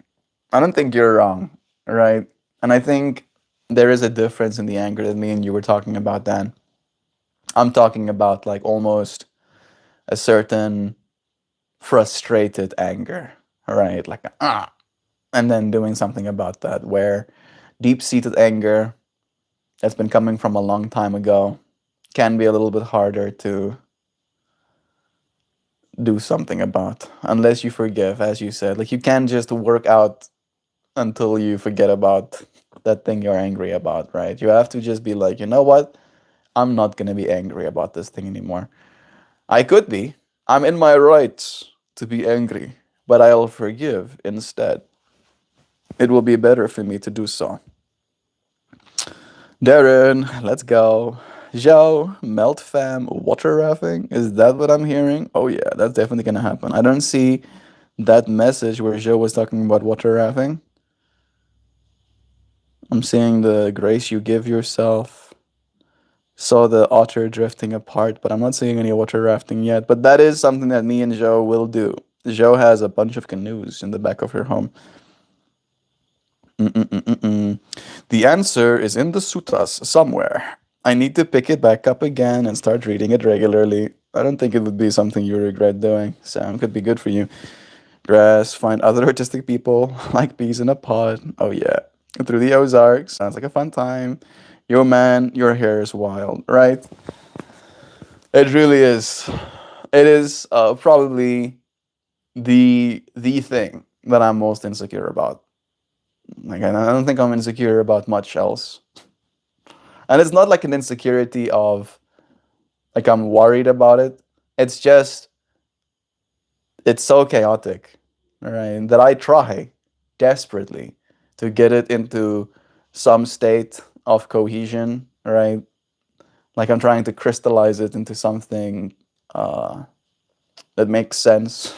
I don't think you're wrong, right? And I think there is a difference in the anger that me and you were talking about, Dan. I'm talking about like almost a certain frustrated anger, right? Like, and then doing something about that, where deep seated anger that's been coming from a long time ago can be a little bit harder to do something about unless you forgive, as you said. Like, you can't just work out until you forget about that thing you're angry about, right? You have to just be like, you know what? I'm not going to be angry about this thing anymore. I could be. I'm in my rights to be angry, but I'll forgive instead. It will be better for me to do so. Darren, let's go. Joe, melt fam, water rafting. Is that what I'm hearing? Oh yeah, that's definitely gonna happen. I don't see that message where Joe was talking about water rafting. I'm seeing the grace you give yourself. Saw the otter drifting apart, but I'm not seeing any water rafting yet. But that is something that me and Joe will do. Joe has a bunch of canoes in the back of her home. Mm-mm-mm-mm. The answer is in the sutras somewhere. I need to pick it back up again and start reading it regularly. I don't think it would be something you regret doing. Sam, could be good for you. Grass, find other artistic people, like bees in a pod. Oh yeah. Through the Ozarks, sounds like a fun time. Yo man, your hair is wild, right? It really is. It is probably the thing that I'm most insecure about. Like, I don't think I'm insecure about much else. And it's not like an insecurity of like I'm worried about it. It's just it's so chaotic, right? That I try desperately to get it into some state of cohesion, right? Like I'm trying to crystallize it into something that makes sense,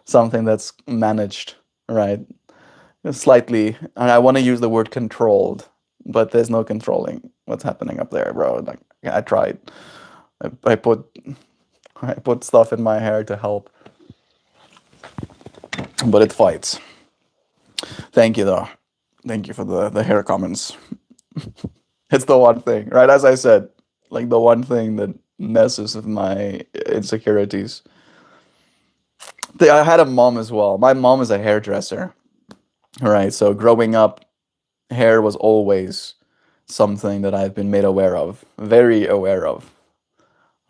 something that's managed, right? Slightly, and I want to use the word controlled, but there's no controlling what's happening up there, bro. Like I tried. I put I put stuff in my hair to help, but it fights. Thank you though. Thank you for the hair comments. It's the one thing, right? As I said, like the one thing that messes with my insecurities. I had a mom as well. My mom is a hairdresser, right? So growing up, hair was always something that I've been made aware of, very aware of,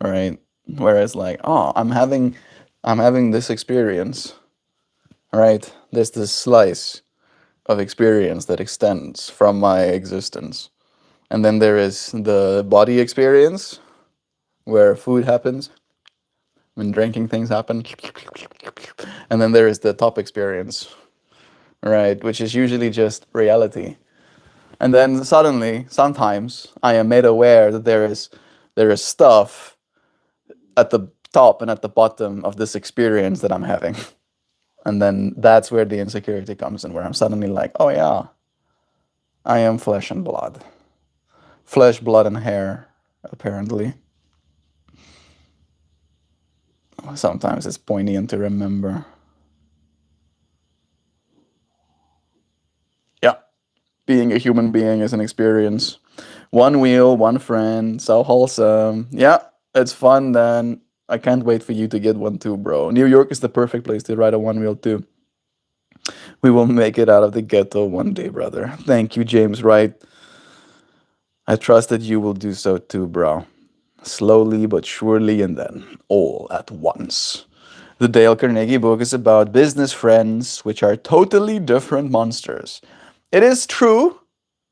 right? Whereas like, oh, I'm having this experience, right? There's this slice of experience that extends from my existence. And then there is the body experience where food happens, when drinking things happen. And then there is the top experience, right? Which is usually just reality. And then suddenly, sometimes I am made aware that there is stuff at the top and at the bottom of this experience that I'm having. And then that's where the insecurity comes in, where I'm suddenly like, oh yeah, I am flesh and blood. Flesh, blood, and hair, apparently. Sometimes it's poignant to remember. Yeah, being a human being is an experience. One wheel, one friend, so wholesome. Yeah, it's fun then. I can't wait for you to get one too, bro. New York is the perfect place to ride a one wheel too. We will make it out of the ghetto one day, brother. Thank you, James Wright. I trust that you will do so too, bro. Slowly but surely, and then all at once. The Dale Carnegie book is about business friends, which are totally different monsters. It is true.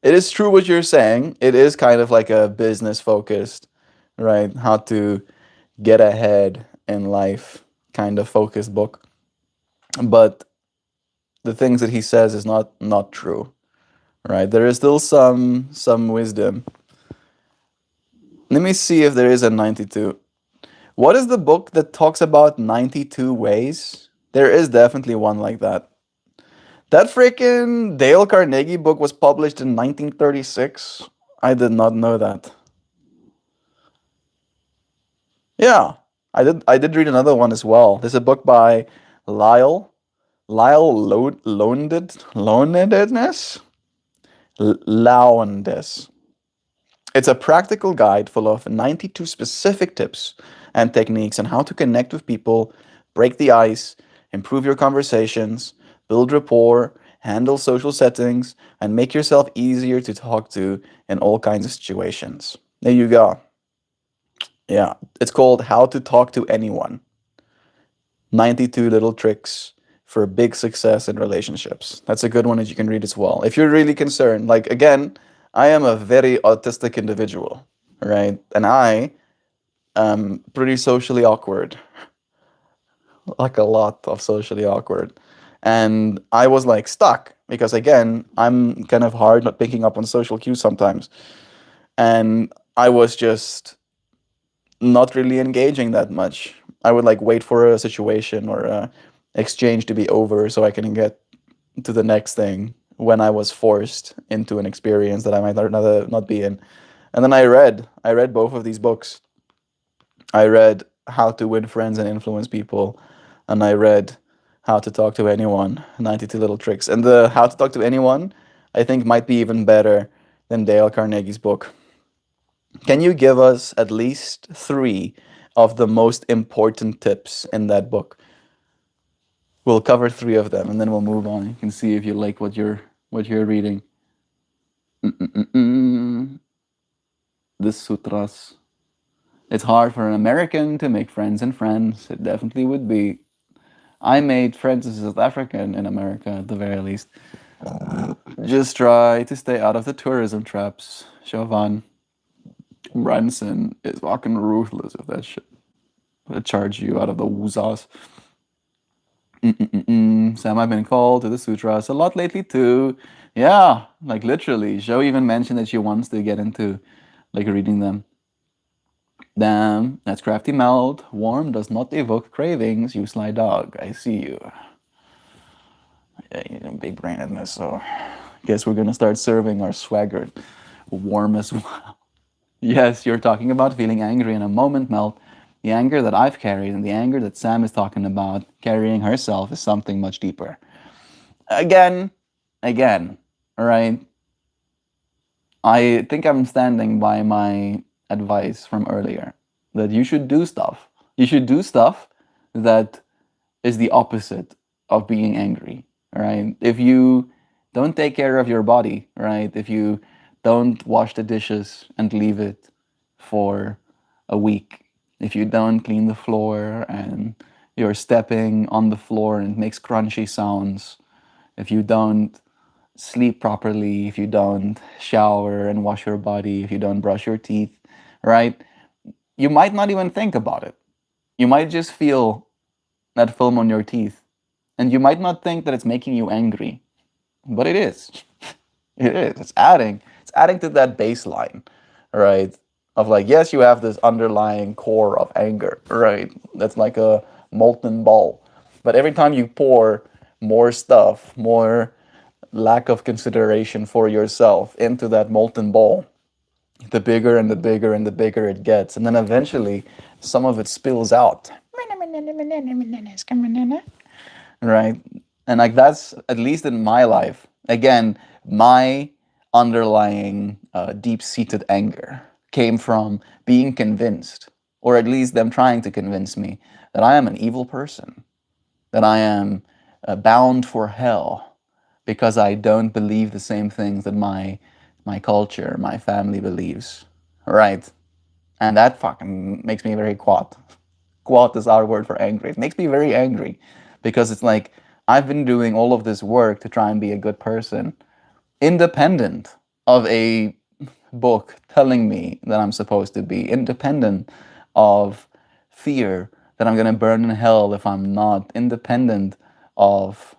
It is true what you're saying. It is kind of like a business focused, right? How to get ahead in life kind of focused book. But the things that he says is not true, right? There is still some wisdom. Let me see if there is a 92. What is the book that talks about 92 ways? There is definitely one like that. That freaking Dale Carnegie book was published in 1936. I did not know that. Yeah, I did read another one as well. There's a book by Lyle Lowndes. Lowndes. It's a practical guide full of 92 specific tips and techniques on how to connect with people, break the ice, improve your conversations, build rapport, handle social settings, and make yourself easier to talk to in all kinds of situations. There you go. Yeah, it's called How to Talk to Anyone. 92 Little Tricks for Big Success in Relationships. That's a good one that you can read as well. If you're really concerned, like again, I am a very autistic individual, right? And I am pretty socially awkward, like a lot of socially awkward. And I was like stuck because again, I'm kind of hard not picking up on social cues sometimes. And I was just not really engaging that much. I would like wait for a situation or a exchange to be over so I can get to the next thing when I was forced into an experience that I might not be in. And then I read both of these books. I read How to Win Friends and Influence People, and I read How to Talk to Anyone, 92 Little Tricks. And the How to Talk to Anyone, I think might be even better than Dale Carnegie's book. Can you give us at least 3 of the most important tips in that book? We'll cover 3 of them and then we'll move on. You can see if you like what you're reading. The sutras. It's hard for an American to make friends and friends. It definitely would be. I made friends as a South African in America at the very least. Just try to stay out of the tourism traps. Chauvin. Branson is fucking ruthless with that shit. They charge you out of the woozahs. Sam, I've been called to the sutras a lot lately too. Yeah, like literally. Joe even mentioned that she wants to get into like reading them. Damn, that's crafty melt. Warm does not evoke cravings. You sly dog. I see you. Yeah, you're big brainedness. So, guess we're gonna start serving our swagger warm as well. Yes, you're talking about feeling angry in a moment, Melt. The anger that I've carried and the anger that Sam is talking about carrying herself is something much deeper. Again, all right? I think I'm standing by my advice from earlier that you should do stuff. You should do stuff that is the opposite of being angry, all right? If you don't take care of your body, right? If you don't wash the dishes and leave it for a week, if you don't clean the floor and you're stepping on the floor and it makes crunchy sounds, if you don't sleep properly, if you don't shower and wash your body, if you don't brush your teeth, right? You might not even think about it. You might just feel that film on your teeth. And you might not think that it's making you angry, but it is. It is. It's adding. It's adding to that baseline, right? Of like, yes, you have this underlying core of anger, right? That's like a molten ball. But every time you pour more stuff, more lack of consideration for yourself into that molten ball, the bigger and the bigger and the bigger it gets. And then eventually some of it spills out. right? And like that's at least in my life. Again, my underlying deep-seated anger came from being convinced, or at least them trying to convince me that I am an evil person, that I am bound for hell because I don't believe the same things that my culture, my family believes, right? And that fucking makes me very quat. Quat is our word for angry. It makes me very angry because it's like I've been doing all of this work to try and be a good person, independent of a book telling me that I'm supposed to be, independent of fear that I'm gonna burn in hell if I'm not, independent of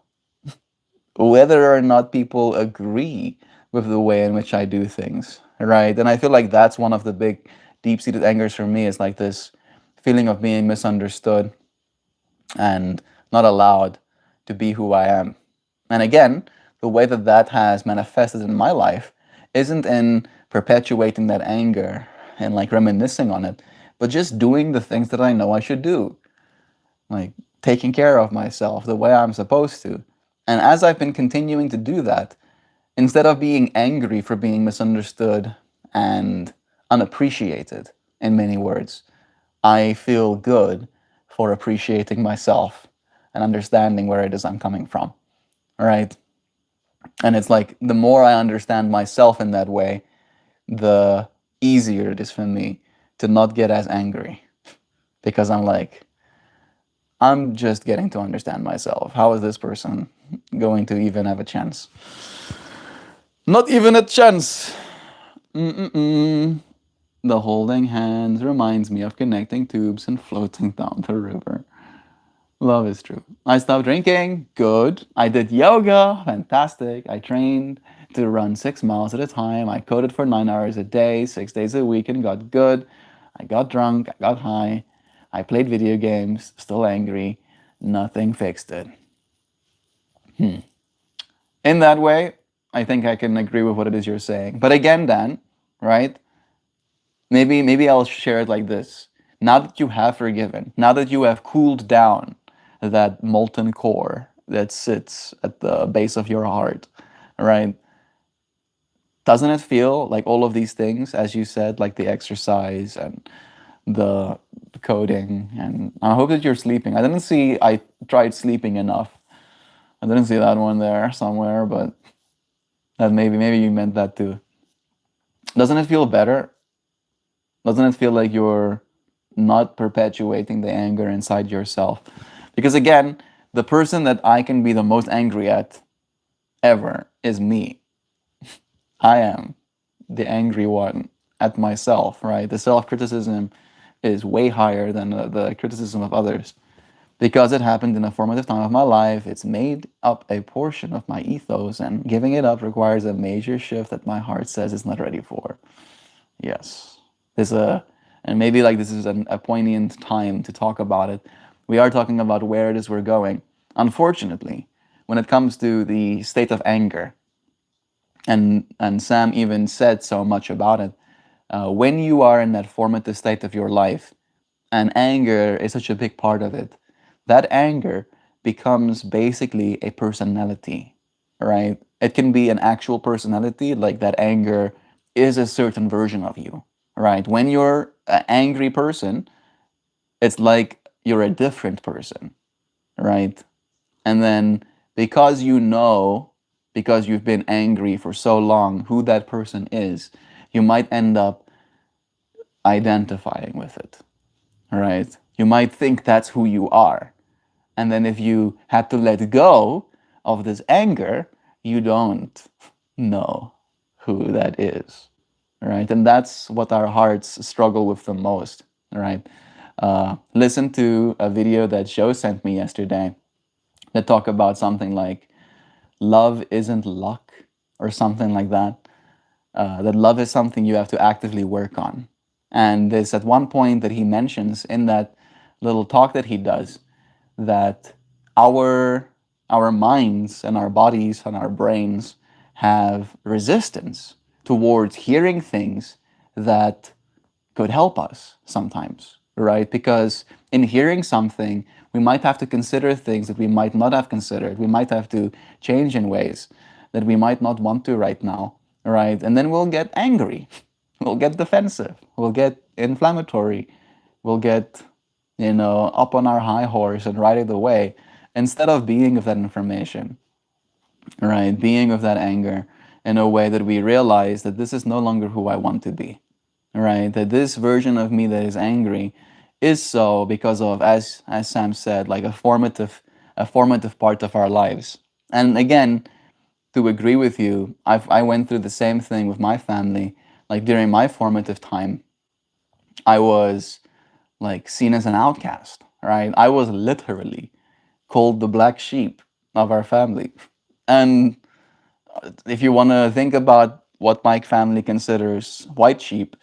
whether or not people agree with the way in which I do things, right? And I feel like that's one of the big deep-seated angers for me is like this feeling of being misunderstood and not allowed to be who I am. And again, the way that that has manifested in my life isn't in perpetuating that anger and like reminiscing on it, but just doing the things that I know I should do, like taking care of myself the way I'm supposed to. And as I've been continuing to do that, instead of being angry for being misunderstood and unappreciated in many words, I feel good for appreciating myself and understanding where it is I'm coming from. All right. And it's like the more I understand myself in that way, the easier it is for me to not get as angry because I'm like, I'm just getting to understand myself. How is this person going to even have a chance? Not even a chance. Mm-mm-mm. The holding hands reminds me of connecting tubes and floating down the river. Love is true. I stopped drinking. Good. I did yoga. Fantastic. I trained to run 6 miles at a time. I coded for 9 hours a day, 6 days a week, and got good. I got drunk. I got high. I played video games. Still angry. Nothing fixed it. In that way, I think I can agree with what it is you're saying. But again, Dan, right? Maybe I'll share it like this. Now that you have forgiven, now that you have cooled down that molten core that sits at the base of your heart, right? Doesn't it feel like all of these things, as you said, like the exercise and the coding, and I hope that you're sleeping. I didn't see I tried sleeping enough. I didn't see that one there somewhere, but that maybe you meant that too. Doesn't it feel better? Doesn't it feel like you're not perpetuating the anger inside yourself? Because again, the person that I can be the most angry at ever is me. I am the angry one at myself, right? The self-criticism is way higher than the criticism of others because it happened in a formative time of my life. It's made up a portion of my ethos, and giving it up requires a major shift that my heart says it's not ready for. Yes. There's a, and maybe like this is a poignant time to talk about it. We are talking about where it is we're going. Unfortunately, when it comes to the state of anger, and Sam even said so much about it, when you are in that formative state of your life, and anger is such a big part of it, that anger becomes basically a personality, right? It can be an actual personality, like that anger is a certain version of you, right? When you're an angry person, it's like you're a different person, right? And then because you know, because you've been angry for so long, who that person is, you might end up identifying with it, right? You might think that's who you are. And then if you had to let go of this anger, you don't know who that is, right? And that's what our hearts struggle with the most, right? Listen to a video that Joe sent me yesterday that talk about something like love isn't luck or something like that. That love is something you have to actively work on. And there's at one point that he mentions in that little talk that he does that our our minds and our bodies and our brains have resistance towards hearing things that could help us sometimes, right? Because in hearing something, we might have to consider things that we might not have considered. We might have to change in ways that we might not want to right now, right? And then we'll get angry, we'll get defensive, we'll get inflammatory, we'll get, up on our high horse and ride it away instead of being of that information, right? Being of that anger in a way that we realize that this is no longer who I want to be, right? That this version of me that is angry is so because of, as Sam said, like a formative part of our lives. And again, to agree with you, I went through the same thing with my family. Like during my formative time, I was like seen as an outcast, right? I was literally called the black sheep of our family. And if you want to think about what my family considers white sheep,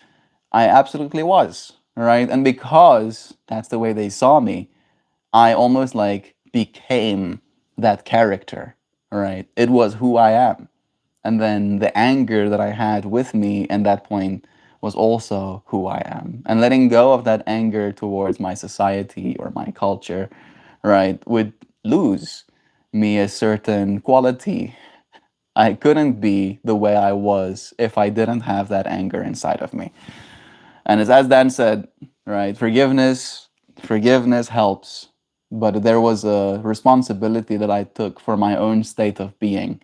I absolutely was, right? And because that's the way they saw me, I almost like became that character, right? It was who I am. And then the anger that I had with me at that point was also who I am. And letting go of that anger towards my society or my culture, right, would lose me a certain quality. I couldn't be the way I was if I didn't have that anger inside of me. And as Dan said, right, forgiveness helps, but there was a responsibility that I took for my own state of being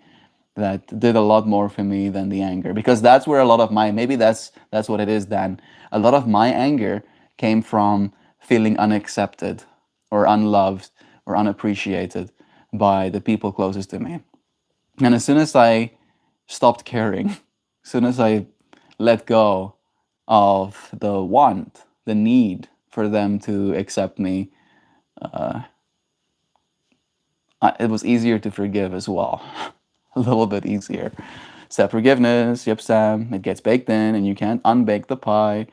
that did a lot more for me than the anger, because that's where a lot of my, maybe that's what it is, Dan. A lot of my anger came from feeling unaccepted or unloved or unappreciated by the people closest to me. And as soon as I stopped caring, as soon as I let go of the want, the need for them to accept me, it was easier to forgive as well. A little bit easier. Step forgiveness, yep, Sam, it gets baked in and you can't unbake the pie.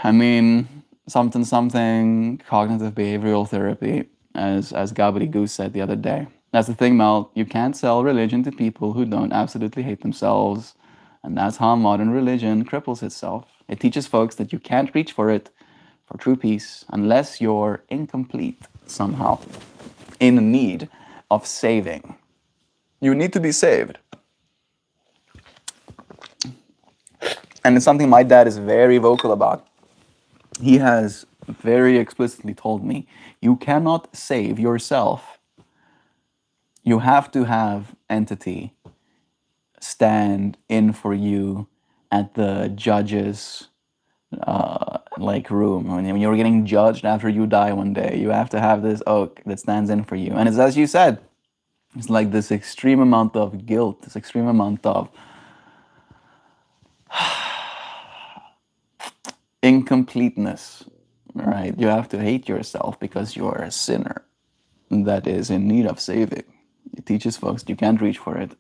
I mean, something cognitive behavioral therapy, as Gabby Goose said the other day. That's the thing, Mel. You can't sell religion to people who don't absolutely hate themselves. And that's how modern religion cripples itself. It teaches folks that you can't reach for it, for true peace, unless you're incomplete somehow, in need of saving. You need to be saved. And it's something my dad is very vocal about. He has very explicitly told me, you cannot save yourself. You have to have entity stand in for you at the judge's like room. When you're getting judged after you die one day, you have to have this oak that stands in for you. And it's as you said, it's like this extreme amount of guilt, this extreme amount of incompleteness, right? You have to hate yourself because you're a sinner that is in need of saving. It teaches folks you can't reach for it.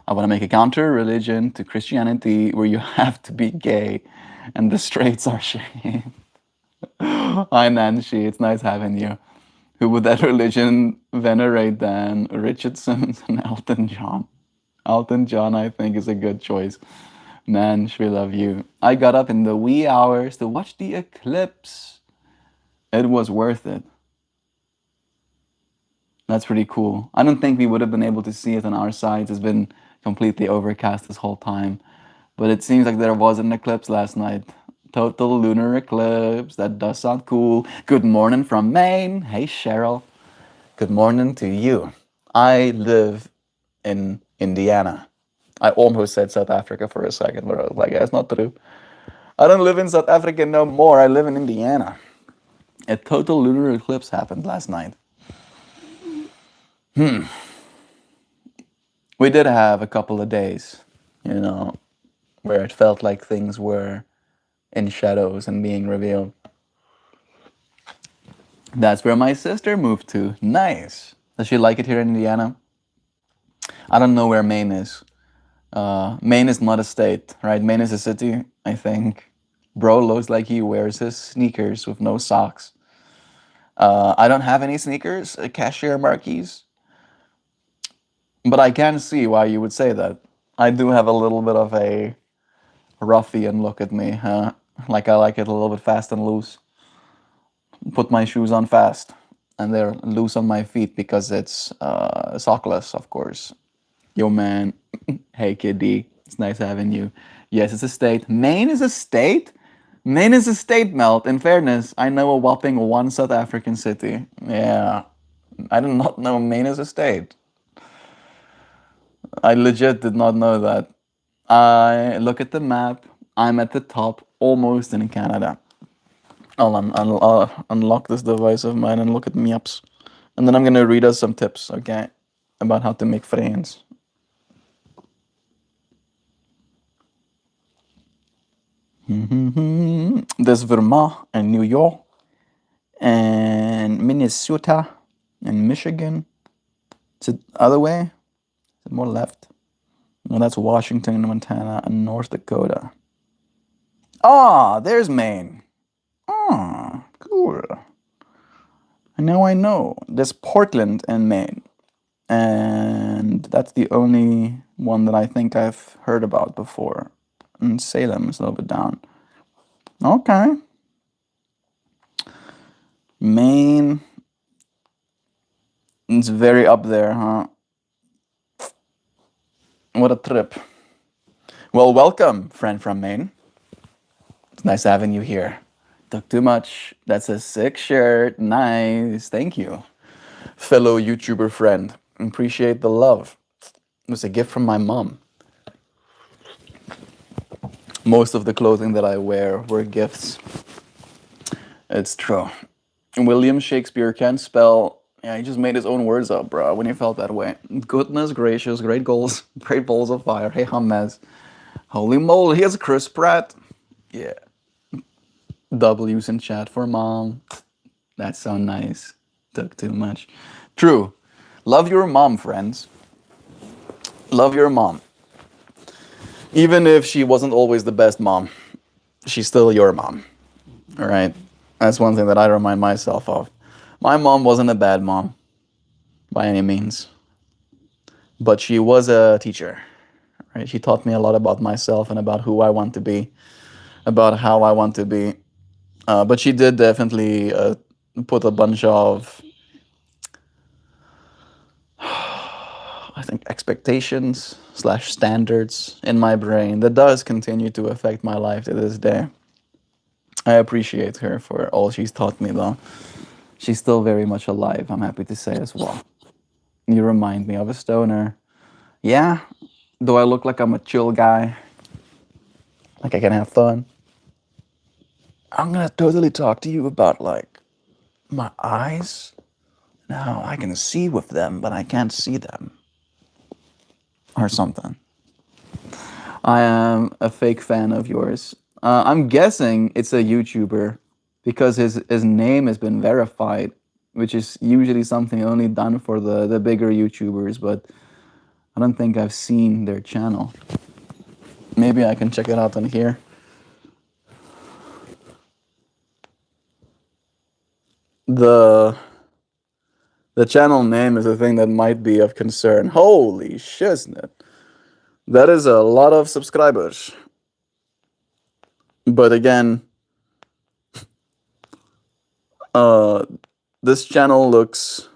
I want to make a counter religion to Christianity where you have to be gay and the straights are shamed. Hi, Nancy. It's nice having you. Who would that religion venerate than Richardson and Elton John? Elton John, I think, is a good choice. Nancy, we love you. I got up in the wee hours to watch the eclipse. It was worth it. That's pretty cool. I don't think we would have been able to see it on our sides. It's been completely overcast this whole time. But it seems like there was an eclipse last night. Total lunar eclipse. That does sound cool. Good morning from Maine. Hey, Cheryl. Good morning to you. I live in Indiana. I almost said South Africa for a second, but I was like, that's not true. I don't live in South Africa no more. I live in Indiana. A total lunar eclipse happened last night. We did have a couple of days, where it felt like things were in shadows and being revealed. That's where my sister moved to. Nice. Does she like it here in Indiana? I don't know where Maine is. Maine is not a state, right? Maine is a city, I think. Bro looks like he wears his sneakers with no socks. I don't have any sneakers, cashier marquees, but I can see why you would say that. I do have a little bit of a ruffian look at me, huh? Like I like it a little bit fast and loose. Put my shoes on fast, and they're loose on my feet because it's sockless, of course. Yo, man. Hey, Kid. It's nice having you. Yes, it's a state. Maine is a state? Maine is a state, Melt. In fairness, I know a whopping one South African city. Yeah, I did not know Maine is a state. I legit did not know that. I look at the map. I'm at the top, almost in Canada. I'll unlock this device of mine and look at maps. And then I'm gonna read us some tips, okay, about how to make friends. There's Vermont and New York and Minnesota and Michigan. Is it other way? Is it more left? No, that's Washington, Montana, and North Dakota. Ah, there's Maine. Ah, cool. Now I know. There's Portland and Maine. And that's the only one that I think I've heard about before. And Salem is a little bit down. Okay. Maine. It's very up there, huh? What a trip. Well, welcome, friend from Maine. It's nice having you here. Took too much. That's a sick shirt. Nice. Thank you. Fellow YouTuber friend. Appreciate the love. It was a gift from my mom. Most of the clothing that I wear were gifts. It's true. William Shakespeare can't spell. Yeah, he just made his own words up, bro, when he felt that way. Goodness gracious, great goals, great balls of fire. Hey, Hammez. Holy moly, here's Chris Pratt. Yeah. W's in chat for mom. That's so nice. Took too much. True. Love your mom, friends. Love your mom. Even if she wasn't always the best mom, she's still your mom. All right? That's one thing that I remind myself of. My mom wasn't a bad mom by any means, but she was a teacher. Right? She taught me a lot about myself and about who I want to be, about how I want to be. But she did definitely put a bunch of, I think, expectations slash standards in my brain that does continue to affect my life to this day. I appreciate her for all she's taught me, though. She's still very much alive, I'm happy to say as well. You remind me of a stoner. Yeah, do I look like I'm a chill guy? Like I can have fun? I'm gonna totally talk to you about, like, my eyes. Now I can see with them, but I can't see them. Or something. I am a fake fan of yours. I'm guessing it's a YouTuber because his name has been verified, which is usually something only done for the bigger YouTubers, but I don't think I've seen their channel. Maybe I can check it out on here. The channel name is a thing that might be of concern. Holy shiznit. That is a lot of subscribers. But again, this channel looks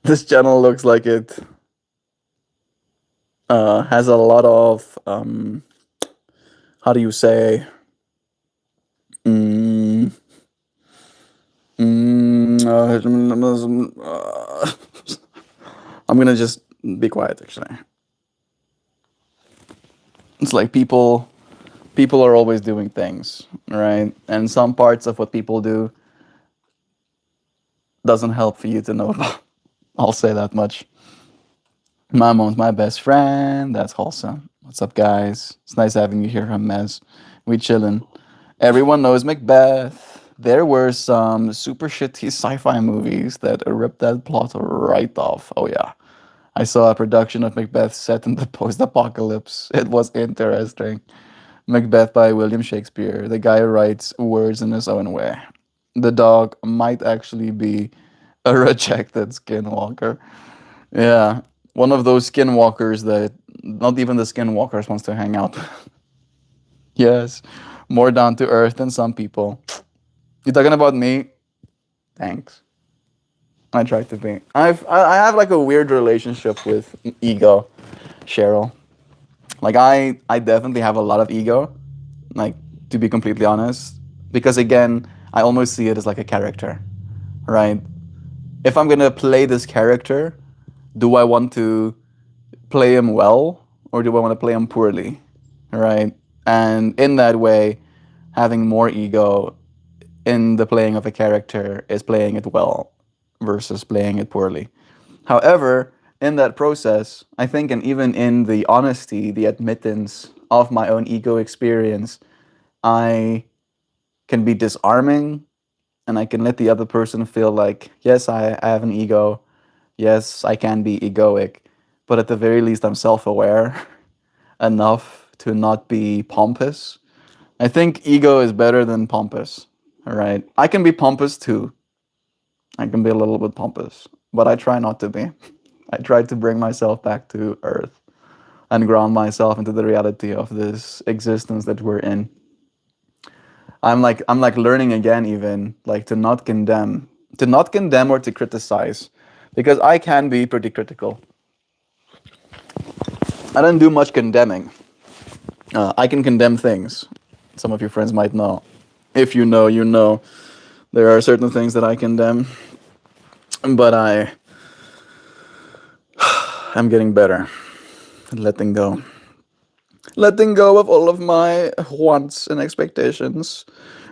this channel looks like it has a lot of how do you say mm, I'm gonna just be quiet actually. It's like people are always doing things, right? And some parts of what people do doesn't help for you to know about. I'll say that much. My mom's my best friend. That's wholesome. What's up, guys? It's nice having you here, Mez. We chillin'. Everyone knows Macbeth. There were some super shitty sci-fi movies that ripped that plot right off. Oh yeah. I saw a production of Macbeth set in the post-apocalypse. It was interesting. Macbeth by William Shakespeare. The guy writes words in his own way. The dog might actually be a rejected skinwalker. Yeah. One of those skinwalkers that not even the skinwalkers wants to hang out with. Yes, more down to earth than some people. You talking about me? Thanks. I try to be. I have like a weird relationship with ego, Cheryl. Like I definitely have a lot of ego, like to be completely honest, because again, I almost see it as like a character, right? If I'm gonna play this character, do I want to play him well or do I want to play him poorly, right? And in that way, having more ego in the playing of a character is playing it well versus playing it poorly. However, in that process, I think, and even in the honesty, the admittance of my own ego experience, I can be disarming and I can let the other person feel like, yes, I have an ego. Yes, I can be egoic. But at the very least, I'm self aware enough to not be pompous. I think ego is better than pompous. All right. I can be pompous too. I can be a little bit pompous, but I try not to be. I try to bring myself back to earth and ground myself into the reality of this existence that we're in. I'm like learning again even like to not condemn or to criticize because I can be pretty critical. I don't do much condemning. I can condemn things. Some of your friends might know. If you know, you know. There are certain things that I condemn, but I'm getting better at letting go. Letting go of all of my wants and expectations.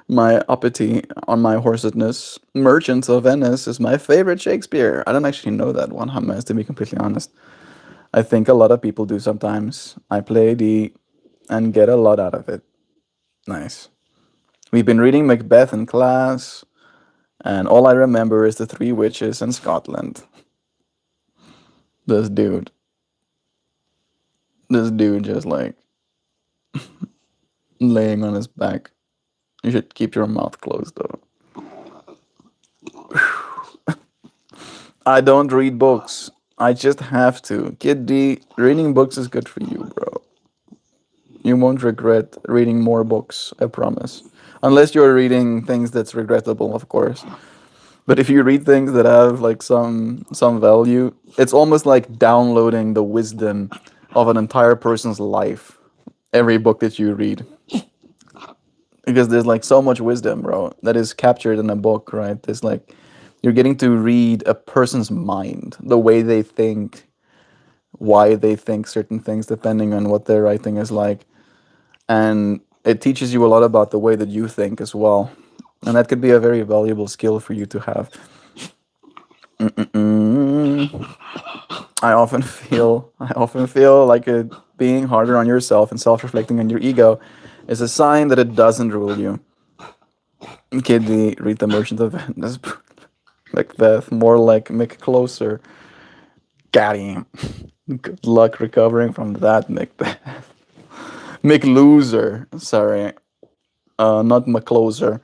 My uppity on my horsedness. Merchants of Venice is my favorite Shakespeare. I don't actually know that one, Hamas, to be completely honest. I think a lot of people do sometimes. I play D and get a lot out of it. Nice. We've been reading Macbeth in class, and all I remember is the three witches in Scotland. This dude. This dude just like laying on his back. You should keep your mouth closed though. I don't read books. I just have to. Kid D, reading books is good for you, bro. You won't regret reading more books, I promise. Unless you're reading things that's regrettable, of course. But if you read things that have like some value, it's almost like downloading the wisdom of an entire person's life. Every book that you read. Because there's like so much wisdom, bro, that is captured in a book, right? There's like you're getting to read a person's mind, the way they think, why they think certain things, depending on what their writing is like. And it teaches you a lot about the way that you think as well. And that could be a very valuable skill for you to have. I often feel like being harder on yourself and self-reflecting on your ego is a sign that it doesn't rule you. Kidney, read The Merchant of Venice. Macbeth, more like Mick Closer. Got him. Good luck recovering from that, Macbeth. Mick Loser. Sorry. Not McCloser.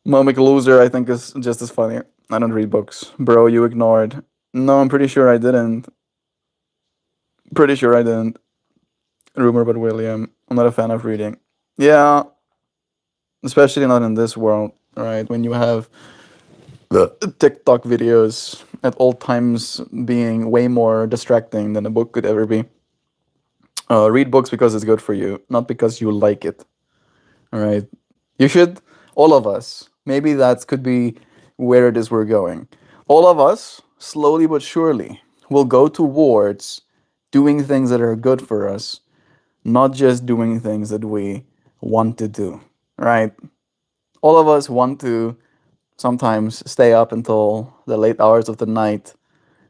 McLoser, I think, is just as funny. I don't read books. Bro, you ignored. No, I'm pretty sure I didn't. Pretty sure I didn't. Rumor about William. I'm not a fan of reading. Yeah, especially not in this world, right? When you have the TikTok videos at all times being way more distracting than a book could ever be. Read books because it's good for you, not because you like it. All right. You should, all of us, maybe that could be where it is we're going. All of us, slowly but surely, will go towards doing things that are good for us, not just doing things that we want to do, right? All of us want to sometimes stay up until the late hours of the night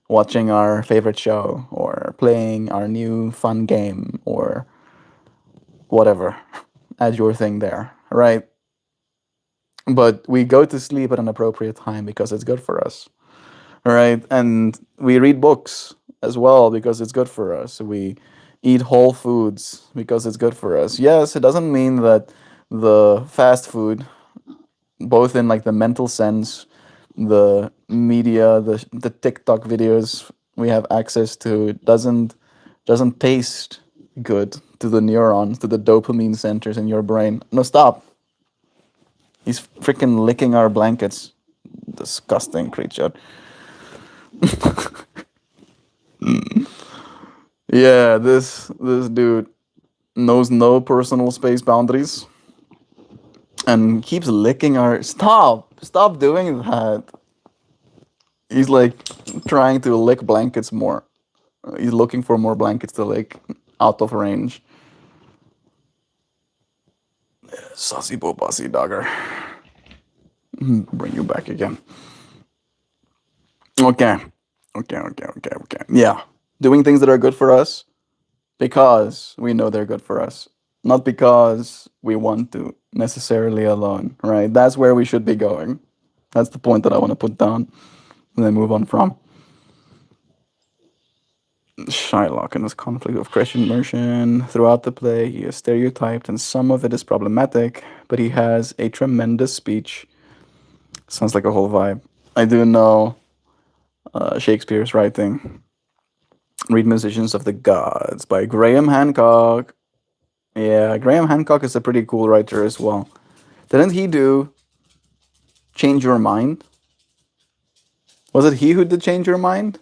watching our favorite show or playing our new fun game or whatever. Add your thing there, right? But we go to sleep at an appropriate time because it's good for us, right? And we read books as well because it's good for us. We eat whole foods because it's good for us. Yes, it doesn't mean that the fast food, both in like the mental sense, the media, the TikTok videos, we have access to doesn't taste good to the neurons, to the dopamine centers in your brain. No, stop. He's freaking licking our blankets. Disgusting creature. Yeah, this dude knows no personal space boundaries and keeps licking our. Stop doing that. He's like trying to lick blankets more. He's looking for more blankets to lick out of range. Saucy bo bossy dogger. Bring you back again. Okay. Okay. Yeah. Doing things that are good for us because we know they're good for us. Not because we want to necessarily alone, right? That's where we should be going. That's the point that I want to put down and then move on from. Shylock and his conflict of Christian immersion. Throughout the play, he is stereotyped and some of it is problematic, but he has a tremendous speech. Sounds like a whole vibe. I do know Shakespeare's writing. Read Musicians of the Gods by Graham Hancock. Yeah, Graham Hancock is a pretty cool writer as well. Didn't he do Change Your Mind? Was it he who did Change Your Mind?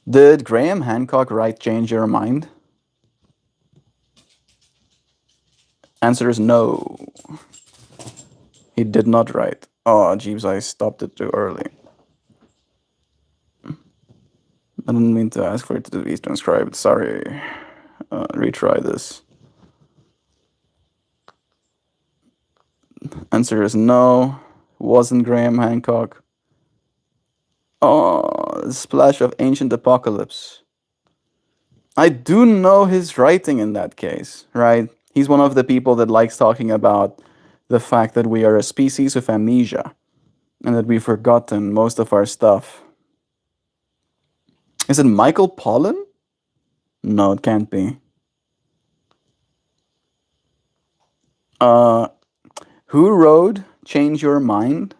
Did Graham Hancock write Change Your Mind? Answer is no. He did not write. Oh, jeeps, I stopped it too early. I didn't mean to ask for it to be transcribed. Sorry. Retry this. Answer is no. Wasn't Graham Hancock. Oh, Splash of Ancient Apocalypse. I do know his writing in that case, right? He's one of the people that likes talking about the fact that we are a species of amnesia and that we've forgotten most of our stuff. Is it Michael Pollan? No, it can't be. Who wrote Change Your Mind?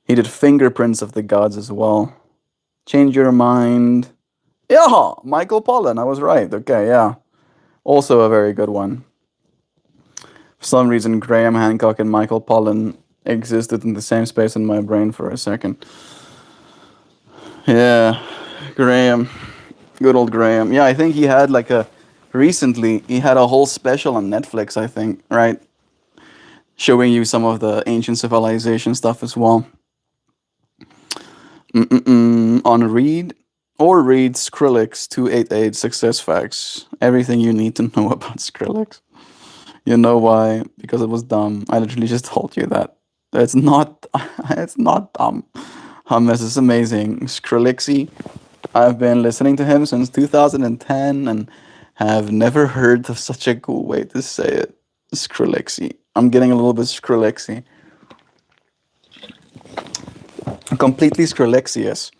He did Fingerprints of the Gods as well. Change Your Mind. Yeah, Michael Pollan. I was right. Okay, yeah. Also a very good one. For some reason, Graham Hancock and Michael Pollan existed in the same space in my brain for a second. Yeah, Graham. Good old Graham. Yeah, I think he had like a. Recently, he had a whole special on Netflix, I think, right? Showing you some of the ancient civilization stuff as well. On Read Skrillex 288 Success Facts. Everything you need to know about Skrillex. You know why? Because it was dumb. I literally just told you that. It's not. It's not dumb. Hummus is amazing. Skrillexy. I've been listening to him since 2010 and have never heard of such a cool way to say it. Skrillexy. I'm getting a little bit Skrillexy. Completely Skrillexious.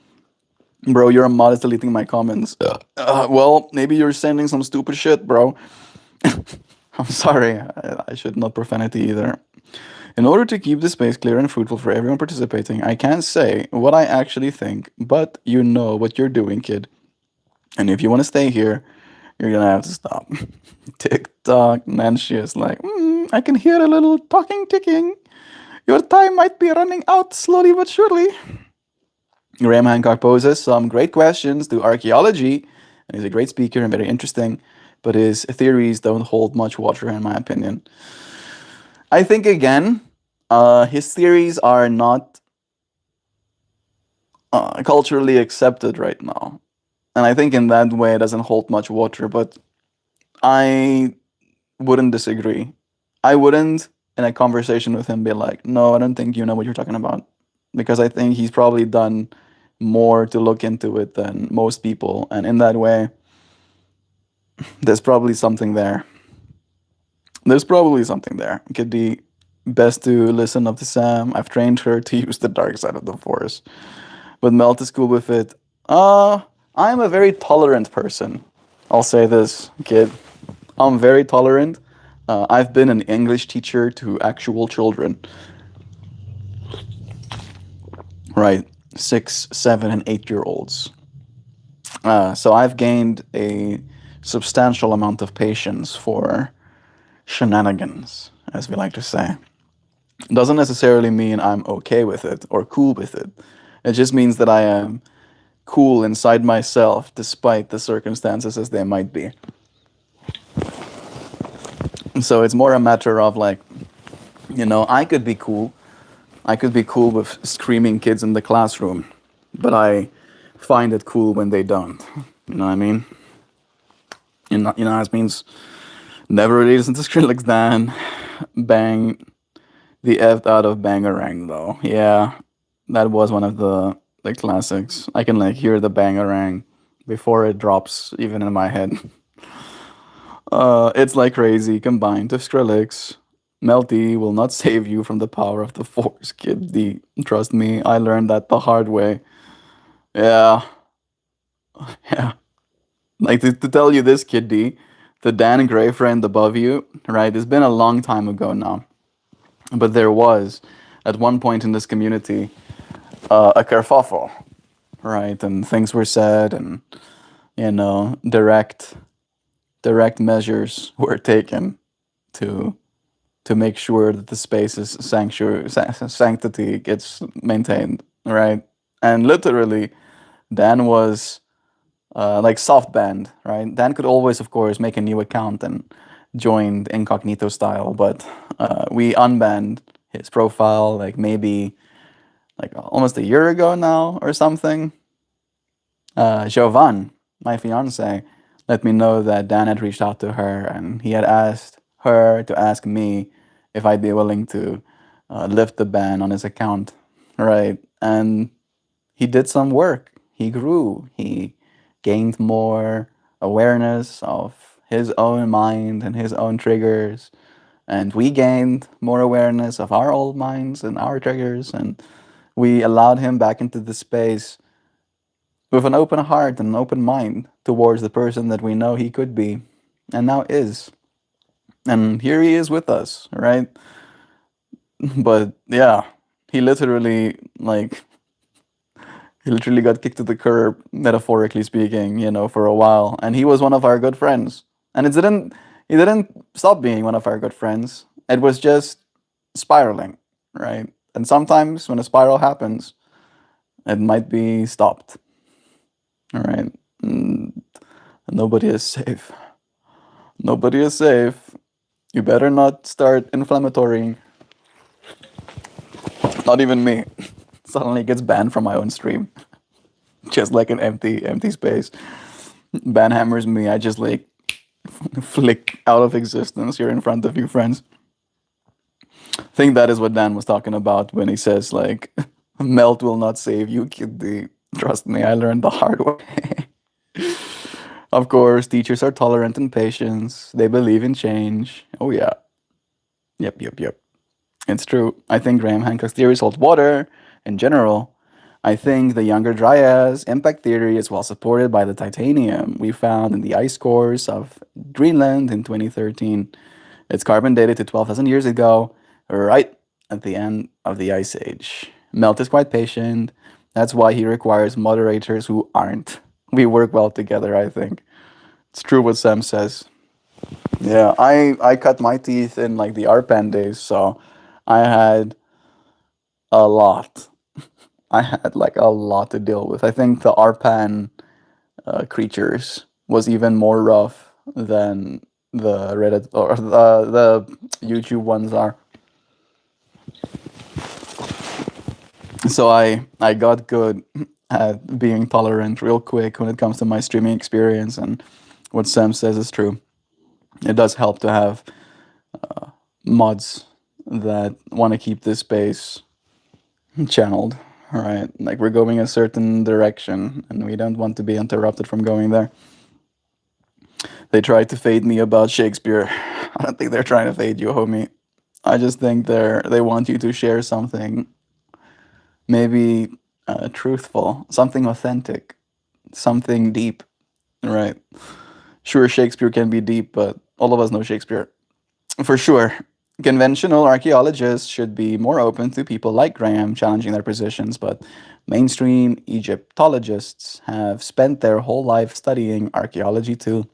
Bro, you're a mod deleting my comments. Well, maybe you're sending some stupid shit, bro. I'm sorry. I should not profanity either. In order to keep the space clear and fruitful for everyone participating, I can't say what I actually think, but you know what you're doing, kid. And if you want to stay here, you're gonna have to stop. TikTok, Nancy is like, I can hear a little talking ticking. Your time might be running out slowly but surely. Graham Hancock poses some great questions to archaeology, and he's a great speaker and very interesting, but his theories don't hold much water in my opinion. I think, again, his theories are not culturally accepted right now. And I think in that way it doesn't hold much water, but I wouldn't disagree. I wouldn't, in a conversation with him, be like, no, I don't think you know what you're talking about. Because I think he's probably done more to look into it than most people. And in that way, there's probably something there. There's probably something there. It could be best to listen up to Sam. I've trained her to use the dark side of the force. But Melt is cool with it. I'm a very tolerant person. I'll say this, kid. I'm very tolerant. I've been an English teacher to actual children. Right. 6, 7, and 8 year olds. So I've gained a substantial amount of patience for shenanigans, as we like to say. Doesn't necessarily mean I'm okay with it or cool with it. It just means that I am cool inside myself despite the circumstances as they might be. So it's more a matter of like, I could be cool. I could be cool with screaming kids in the classroom, but I find it cool when they don't. You know what I mean? It means never really listen to Skrillex Dan. Bang the F out of Bangarang though. Yeah, that was one of the classics. I can like hear the Bangarang before it drops even in my head. It's like crazy combined to Skrillex. Melty will not save you from the power of the Force, Kid D. Trust me, I learned that the hard way. Yeah, yeah. Like to tell you this, Kid D, the Dan Gray friend above you, right? It's been a long time ago now, but there was, at one point in this community, a kerfuffle, right? And things were said, and direct measures were taken to to make sure that the space's sanctity gets maintained, right? And literally, Dan was like soft banned, right? Dan could always, of course, make a new account and join incognito style, but we unbanned his profile like maybe like almost a year ago now or something. Jovan, my fiance, let me know that Dan had reached out to her and he had asked her to ask me if I'd be willing to lift the ban on his account, right? And he did some work. He grew. He gained more awareness of his own mind and his own triggers. And we gained more awareness of our old minds and our triggers. And we allowed him back into the space with an open heart and an open mind towards the person that we know he could be and now is. And here he is with us, right? But yeah, he literally like he literally got kicked to the curb, metaphorically speaking, for a while. And he was one of our good friends. And he didn't stop being one of our good friends. It was just spiraling, right? And sometimes when a spiral happens, it might be stopped. All right. Nobody is safe. Nobody is safe. You better not start inflammatory. Not even me. Suddenly gets banned from my own stream. Just like an empty space. Ban hammers me. I just like flick out of existence here in front of you, friends. I think that is what Dan was talking about when he says like, "Melt will not save you, kid. Trust me, I learned the hard way." Of course, teachers are tolerant and patient. They believe in change. Oh yeah. Yep. It's true. I think Graham Hancock's theories hold water in general. I think the younger dryas impact theory is well supported by the titanium we found in the ice cores of Greenland in 2013. It's carbon dated to 12,000 years ago, right at the end of the ice age. Melt is quite patient. That's why he requires moderators who aren't. We work well together, I think. It's true what Sam says. Yeah, I cut my teeth in like the ARPAN days, so I had a lot. I had like a lot to deal with. I think the ARPAN creatures was even more rough than the Reddit or the YouTube ones are. So I got good at being tolerant real quick when it comes to my streaming experience, and what Sam says is true. It does help to have mods that want to keep this space channeled, right? Like we're going a certain direction and we don't want to be interrupted from going there. They tried to fade me about Shakespeare. I don't think they're trying to fade you, homie. I just think they want you to share something maybe truthful, something authentic, something deep, right? Sure, Shakespeare can be deep, but all of us know Shakespeare for sure. Conventional archaeologists should be more open to people like Graham challenging their positions, but mainstream Egyptologists have spent their whole life studying archaeology too.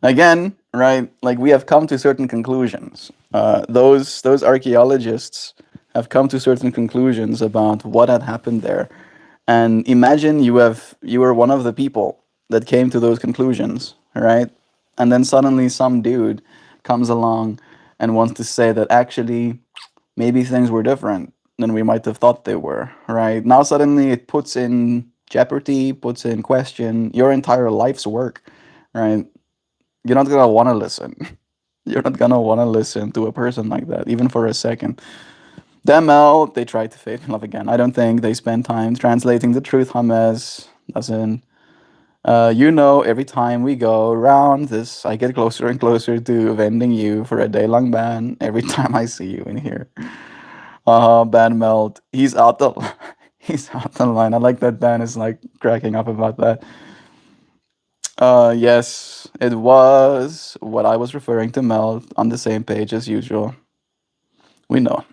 Again, right? Like we have come to certain conclusions. Those archaeologists have come to certain conclusions about what had happened there, and imagine you were one of the people that came to those conclusions, right? And then suddenly some dude comes along and wants to say that actually maybe things were different than we might have thought they were, right? Now suddenly it puts in jeopardy, puts in question your entire life's work, right? You're not gonna want to listen. You're not gonna want to listen to a person like that, even for a second. Them out, they tried to fade in love again. I don't think they spend time translating the truth, Hames. Doesn't. Every time we go around this, I get closer and closer to vending you for a day-long ban every time I see you in here. Ban Melt. He's out the he's out the line. I like that Ban is like cracking up about that. Yes, it was what I was referring to, Mel, on the same page as usual. We know.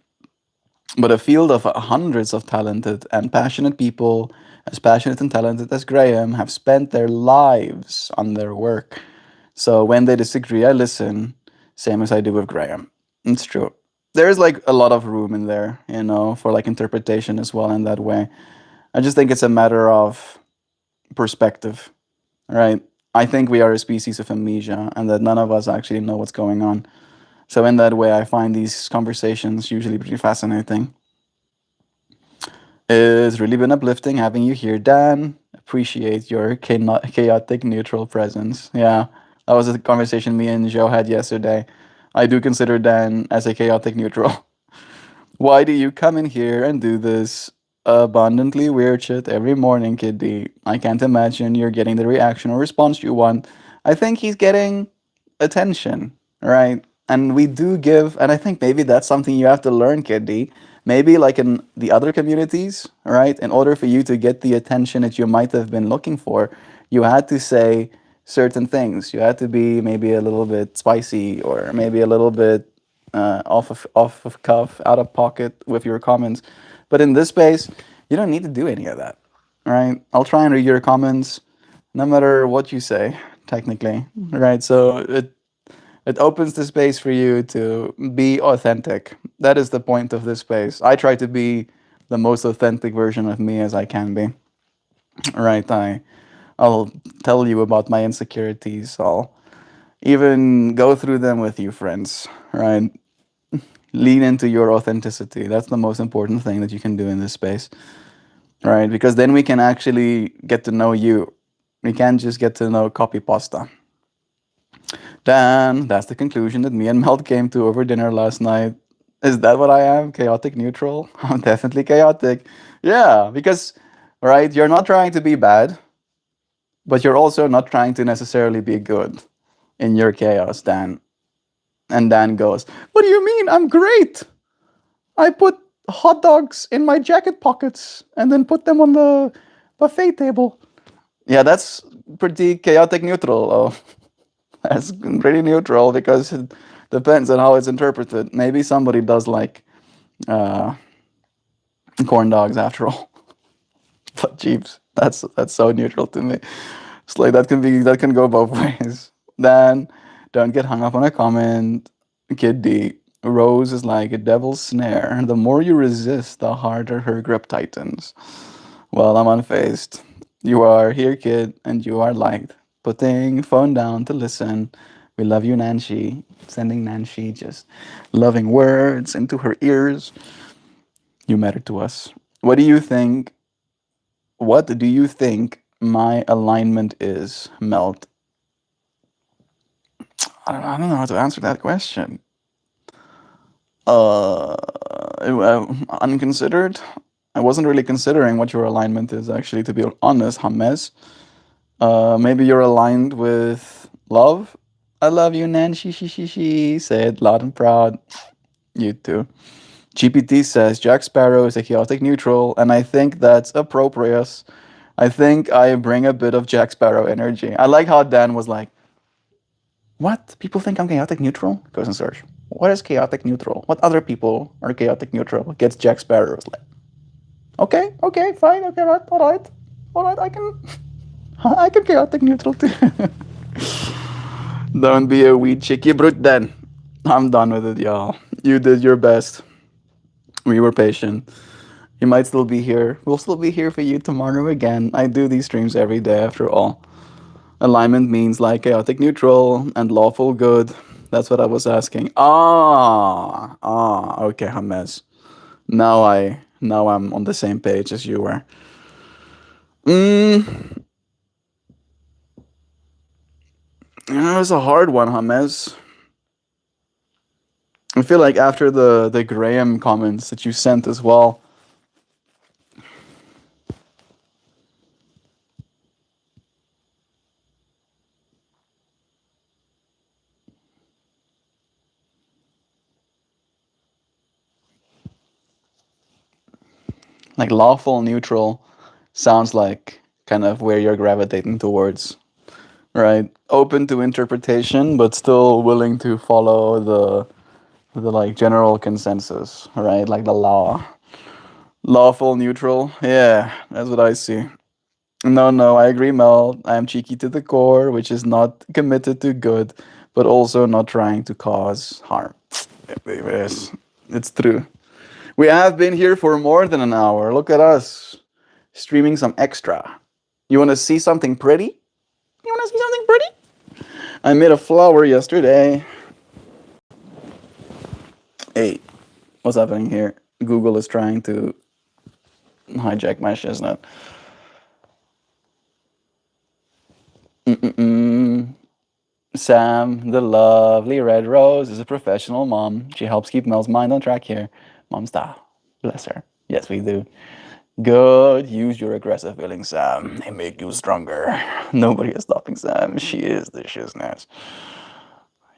But a field of hundreds of talented and passionate people, as passionate and talented as Graham, have spent their lives on their work. So when they disagree, I listen, same as I do with Graham. It's true. There's like a lot of room in there, for like interpretation as well in that way. I just think it's a matter of perspective, right? I think we are a species of amnesia and that none of us actually know what's going on. So in that way, I find these conversations usually pretty fascinating. It's really been uplifting having you here, Dan. Appreciate your chaotic neutral presence. Yeah, that was a conversation me and Joe had yesterday. I do consider Dan as a chaotic neutral. Why do you come in here and do this abundantly weird shit every morning, Kiddy? I can't imagine you're getting the reaction or response you want. I think he's getting attention, right? And we do give, and I think maybe that's something you have to learn, Kiddy. Maybe like in the other communities, right? In order for you to get the attention that you might have been looking for, you had to say certain things. You had to be maybe a little bit spicy or maybe a little bit off of cuff, out of pocket with your comments. But in this space, you don't need to do any of that, right? I'll try and read your comments, no matter what you say, technically, right? So it opens the space for you to be authentic. That is the point of this space. I try to be the most authentic version of me as I can be, right? I'll tell you about my insecurities. I'll even go through them with you, friends, right? Lean into your authenticity. That's the most important thing that you can do in this space, right? Because then we can actually get to know you. We can't just get to know copy pasta. Dan, that's the conclusion that me and Melt came to over dinner last night. Is that what I am? Chaotic neutral? I'm definitely chaotic. Yeah, because, right, you're not trying to be bad, but you're also not trying to necessarily be good in your chaos, Dan. And Dan goes, "What do you mean? I'm great. I put hot dogs in my jacket pockets and then put them on the buffet table." Yeah, that's pretty chaotic neutral. Oh, that's pretty neutral because it depends on how it's interpreted. Maybe somebody does like uh, corn dogs after all. But jeeps, that's so neutral to me. It's like that can go both ways. Then don't get hung up on a comment. Kid D. Rose is like a devil's snare. The more you resist, the harder her grip tightens. Well, I'm unfazed. You are here, kid, and you are liked. Putting phone down to listen. We love you, Nancy. Sending Nancy just loving words into her ears. You matter to us. What do you think? What do you think my alignment is, Melt? I don't know how to answer that question. Uh, Unconsidered. I wasn't really considering what your alignment is, actually, to be honest, Hames. Maybe you're aligned with love. I love you, Nancy. She. Say it loud and proud. You too. GPT says Jack Sparrow is a chaotic neutral, and I think that's appropriate. I think I bring a bit of Jack Sparrow energy. I like how Dan was like, "What? People think I'm chaotic neutral?" Goes and search. What is chaotic neutral? What other people are chaotic neutral? Gets Jack Sparrow's like, okay, okay, fine, okay, right, all right, I can chaotic neutral too. Don't be a wee cheeky brute then. I'm done with it, y'all. You did your best. We were patient. You might still be here. We'll still be here for you tomorrow again. I do these streams every day after all. Alignment means like chaotic neutral and lawful good. That's what I was asking. Okay, Hames. Now I'm on the same page as you were. Mm, it was a hard one, Hames. I feel like after the Graham comments that you sent as well, like lawful neutral sounds like kind of where you're gravitating towards, right? Open to interpretation, but still willing to follow the like general consensus, right? Like the law. Lawful neutral. Yeah, that's what I see. No, no, I agree, Mel. I am cheeky to the core, which is not committed to good, but also not trying to cause harm. Yes, it's true. We have been here for more than an hour. Look at us streaming some extra. You want to see something pretty? You want to see something pretty? I made a flower yesterday. Hey, what's happening here? Google is trying to hijack my chestnut. Mm-mm-mm. Sam, the lovely red rose, is a professional mom. She helps keep Mel's mind on track here. Mom style. Bless her. Yes, we do. Good. Use your aggressive feelings, Sam. They make you stronger. Nobody is stopping Sam. She is the shizness.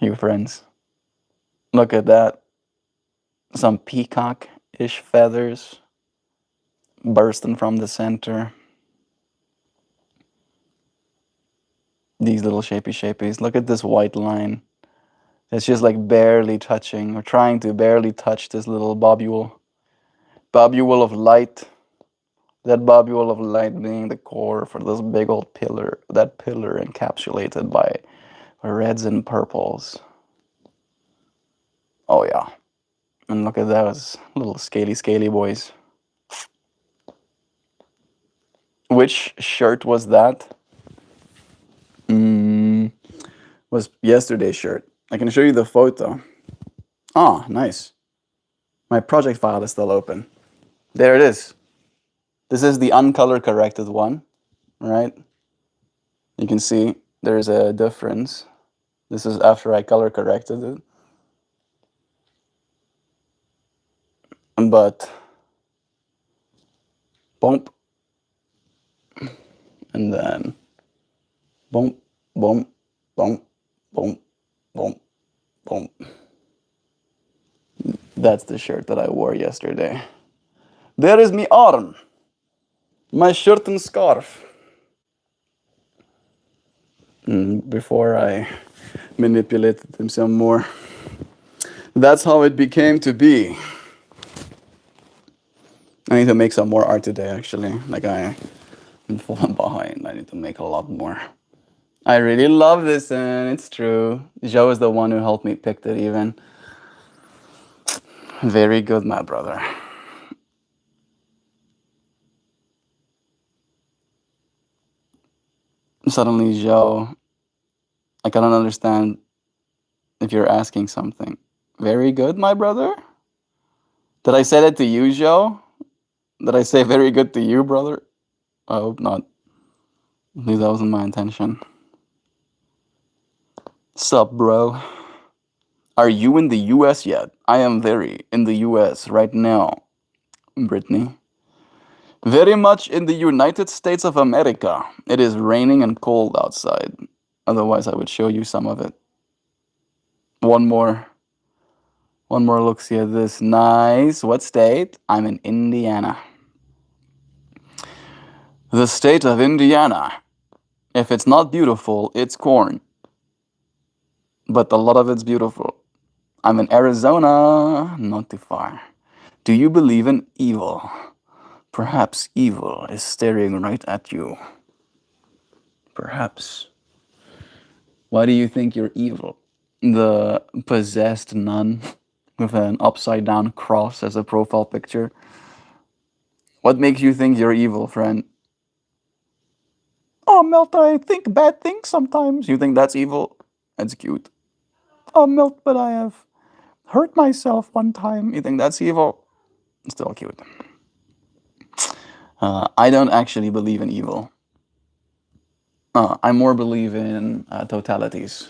You friends. Look at that. Some peacock-ish feathers bursting from the center. These little shapy shapies. Look at this white line. It's just like barely touching, or trying to barely touch this little bobule. Bobule of light. That bobule of light being the core for this big old pillar. That pillar encapsulated by reds and purples. Oh yeah. And look at those little scaly boys. Which shirt was that? Was yesterday's shirt. I can show you the photo. Ah, nice. My project file is still open. There it is. This is the uncolor corrected one, right? You can see there's a difference. This is after I color corrected it. But bump, and then bump, bump, bump, bump, bump, bump. That's the shirt that I wore yesterday. There is me arm, my shirt and scarf. Before I manipulated him some more. That's how it became to be. I need to make some more art today, actually. Like I'm falling behind. I need to make a lot more. I really love this, and it's true. Joe is the one who helped me pick it even. Very good, my brother. Suddenly, Joe, I cannot understand if you're asking something. Very good, my brother? Did I say that to you, Joe? Did I say very good to you, brother? I hope not. At least that wasn't my intention. Sup, bro? Are you in the US yet? I am very in the US right now, Brittany. Very much in the United States of America. It is raining and cold outside. Otherwise, I would show you some of it. One more. One more look see at this. Nice. What state? I'm in Indiana. The state of Indiana. If it's not beautiful, it's corn. But a lot of it's beautiful. I'm in Arizona, not too far. Do you believe in evil? Perhaps evil is staring right at you. Perhaps. Why do you think you're evil? The possessed nun with an upside down cross as a profile picture. What makes you think you're evil, friend? Oh, Melt, I think bad things sometimes. You think that's evil? That's cute. Oh, Melt, but I have hurt myself one time. You think that's evil? Still cute. I don't actually believe in evil. I more believe in totalities,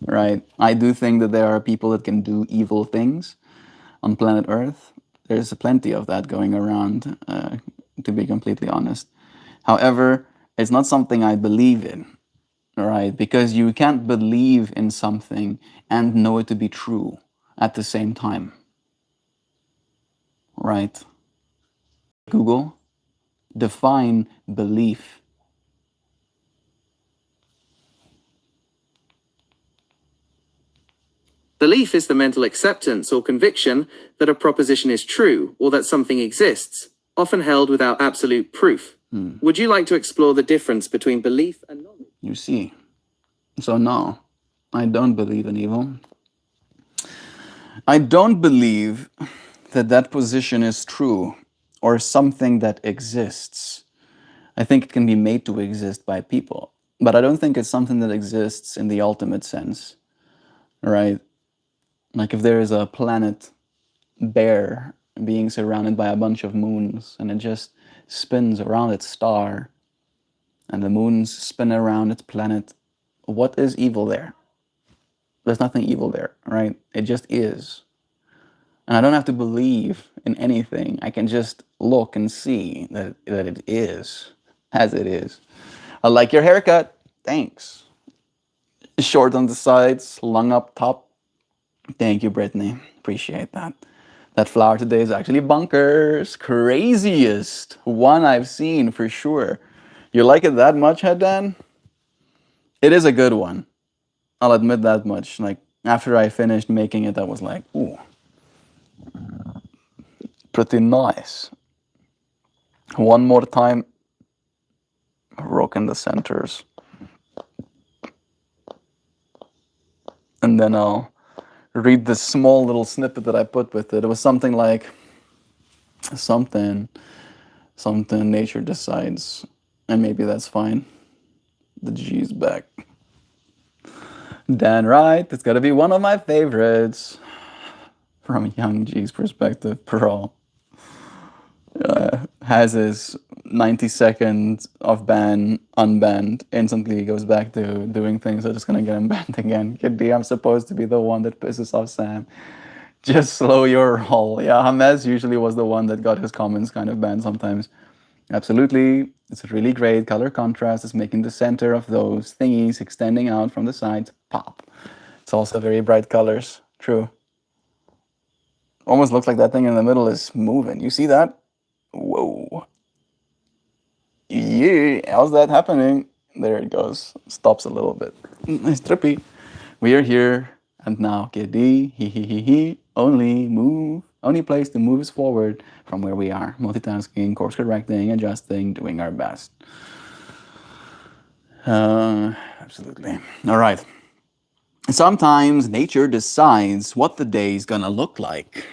right? I do think that there are people that can do evil things on planet Earth. There's plenty of that going around, to be completely honest. However, it's not something I believe in, right? Because you can't believe in something and know it to be true at the same time, right? Google, define belief. Belief is the mental acceptance or conviction that a proposition is true or that something exists, often held without absolute proof. Would you like to explore the difference between belief and knowledge? You see. So, no, I don't believe in evil. I don't believe that that position is true or something that exists. I think it can be made to exist by people, but I don't think it's something that exists in the ultimate sense, right? Like if there is a planet bare being surrounded by a bunch of moons and it just spins around its star and the moons spin around its planet, what is evil there? There's nothing evil there, right? It just is. And I don't have to believe in anything. I can just look and see that it is as it is. I like your haircut. Thanks. Short on the sides, long up top. Thank you, Brittany. Appreciate that. That flower today is actually bunkers. Craziest one I've seen for sure. You like it that much, Headdan? It is a good one. I'll admit that much. Like, after I finished making it, I was like, ooh, pretty nice. One more time. Rock in the centers. And then I'll read the small little snippet that I put with it. It was something like, something nature decides, and maybe that's fine. The G's back. Dan Wright, it's gotta be one of my favorites. From young G's perspective, Pearl has his 90 seconds of ban unbanned, instantly goes back to doing things that are just gonna get him banned again. Kid D, I'm supposed to be the one that pisses off Sam. Just slow your roll. Yeah, Hamez usually was the one that got his comments kind of banned sometimes. Absolutely, it's a really great color contrast. It's making the center of those thingies extending out from the sides pop. It's also very bright colors. True. Almost looks like that thing in the middle is moving. You see that? Whoa. Yeah, how's that happening? There it goes. Stops a little bit. It's trippy. We are here and now. KD, he. Only place to move is forward from where we are. Multitasking, course correcting, adjusting, doing our best. Absolutely. All right. Sometimes nature decides what the day is gonna look like.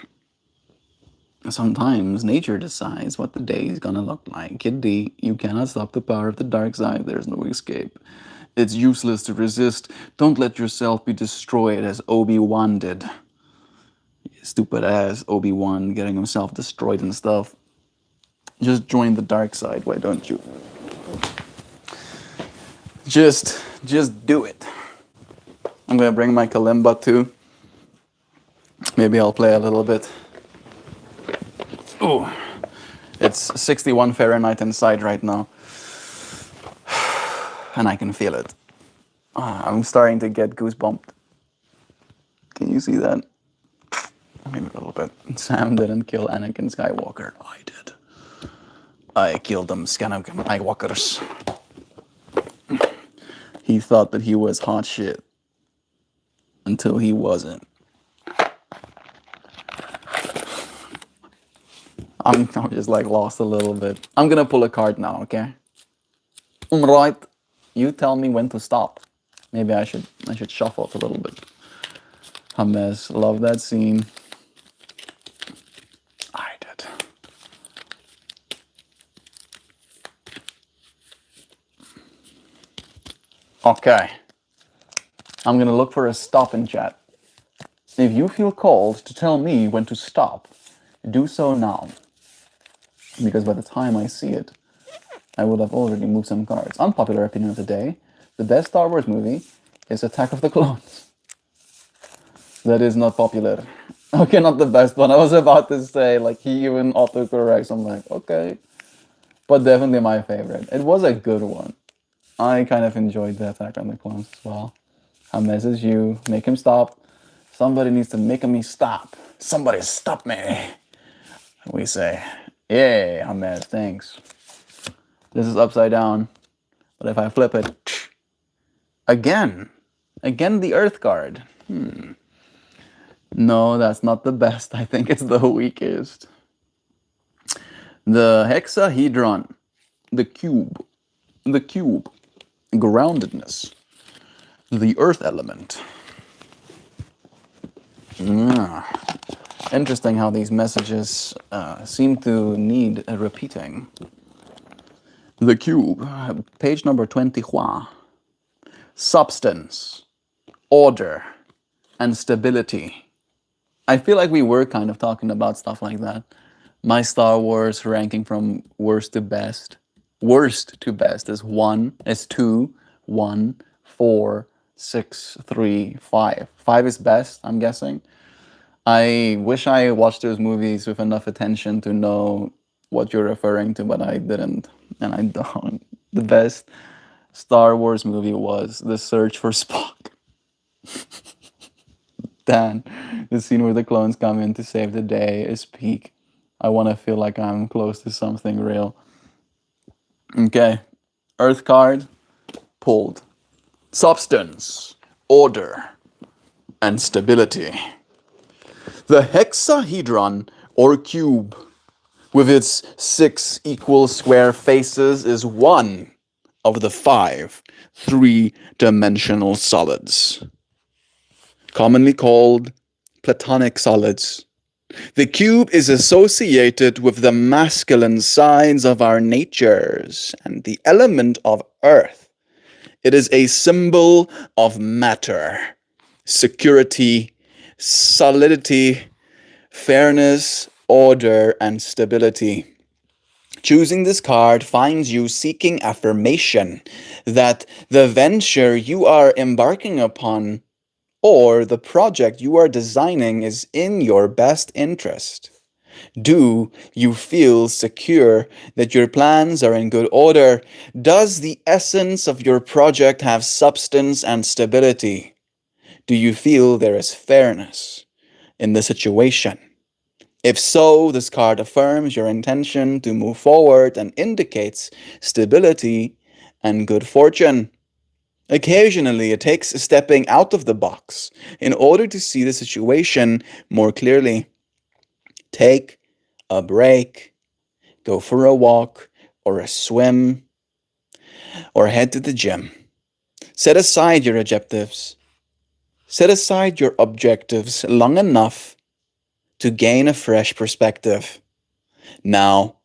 Sometimes nature decides what the day is gonna look like. Kid D, you cannot stop the power of the dark side. There's no escape. It's useless to resist. Don't let yourself be destroyed as Obi-Wan did. Stupid ass Obi-Wan getting himself destroyed and stuff. Just join the dark side, why don't you? Just do it. I'm gonna bring my kalimba too. Maybe I'll play a little bit. Ooh, it's 61 Fahrenheit inside right now. And I can feel it. I'm starting to get goosebumped. Can you see that? Maybe a little bit. Sam didn't kill Anakin Skywalker. I did. I killed them Anakin Skywalkers. He thought that he was hot shit. Until he wasn't. I'm just like lost a little bit. I'm gonna pull a card now, okay? Right. You tell me when to stop. Maybe I should shuffle it a little bit. Hames, love that scene. I did. Okay. I'm gonna look for a stop in chat. If you feel called to tell me when to stop, do so now. Because by the time I see it, I would have already moved some cards. Unpopular opinion of the day. The best Star Wars movie is Attack of the Clones. That is not popular. Okay, not the best one. I was about to say, like, he even autocorrects. I'm like, okay. But definitely my favorite. It was a good one. I kind of enjoyed the Attack on the Clones as well. I message you, make him stop. Somebody needs to make me stop. Somebody stop me. We say, yay, Hamed, thanks. This is upside down. But if I flip it, again the Earth card. No, that's not the best. I think it's the weakest. The hexahedron, the cube, groundedness, the earth element. Interesting how these messages seem to need a repeating. The cube, page number 21. Substance, order, and stability. I feel like we were kind of talking about stuff like that. My Star Wars ranking from worst to best. Worst to best is 1, is 2, 1, 4, 6, 3, 5. 5 is best, I'm guessing. I wish I watched those movies with enough attention to know what you're referring to, but I didn't, and I don't. The best Star Wars movie was The Search for Spock. Dan, the scene where the clones come in to save the day is peak. I want to feel like I'm close to something real. Okay, Earth card, pulled. Substance, order, and stability. The hexahedron, or cube, with its 6 equal square faces, is one of the 5 three-dimensional solids, commonly called platonic solids. The cube is associated with the masculine sides of our natures and the element of earth. It is a symbol of matter, security, solidity, fairness, order, and stability. Choosing this card finds you seeking affirmation that the venture you are embarking upon or the project you are designing is in your best interest. Do you feel secure that your plans are in good order? Does the essence of your project have substance and stability? Do you feel there is fairness in the situation? If so, this card affirms your intention to move forward and indicates stability and good fortune. Occasionally, it takes stepping out of the box in order to see the situation more clearly. Take a break, go for a walk or a swim, or head to the gym. Set aside your objectives. Set aside your objectives long enough to gain a fresh perspective. Now,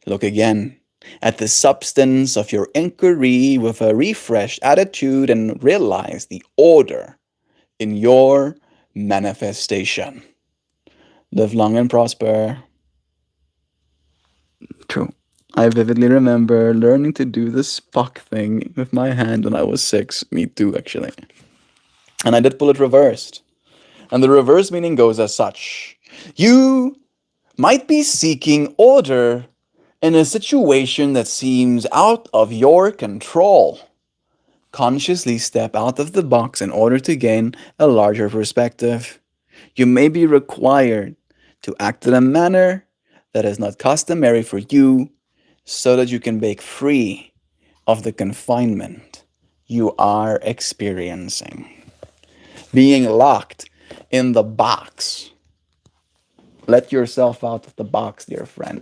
look again at the substance of your inquiry with a refreshed attitude and realize the order in your manifestation. Live long and prosper. True. I vividly remember learning to do the Spock thing with my hand when I was 6. Me too, actually. And I did pull it reversed. And the reverse meaning goes as such. You might be seeking order in a situation that seems out of your control. Consciously step out of the box in order to gain a larger perspective. You may be required to act in a manner that is not customary for you so that you can break free of the confinement you are experiencing. Being locked in the box Let yourself out of the box, dear friend.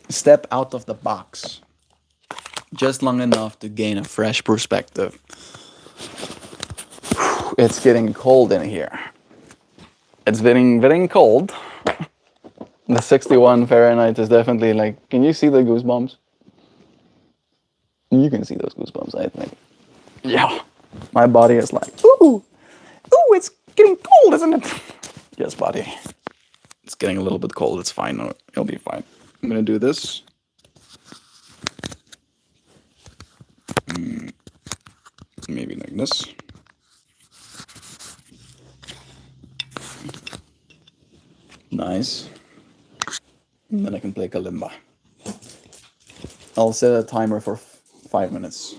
Step out of the box. Just long enough to gain a fresh perspective. It's getting cold in here. It's getting cold. The 61 Fahrenheit is definitely like, can you see the goosebumps? You can see those goosebumps, I think. Yeah. My body is like, ooh, it's getting cold, isn't it? Yes, body. It's getting a little bit cold. It's fine. It'll be fine. I'm gonna do this. Maybe like this. Nice. And then I can play kalimba. I'll set a timer for 5 minutes.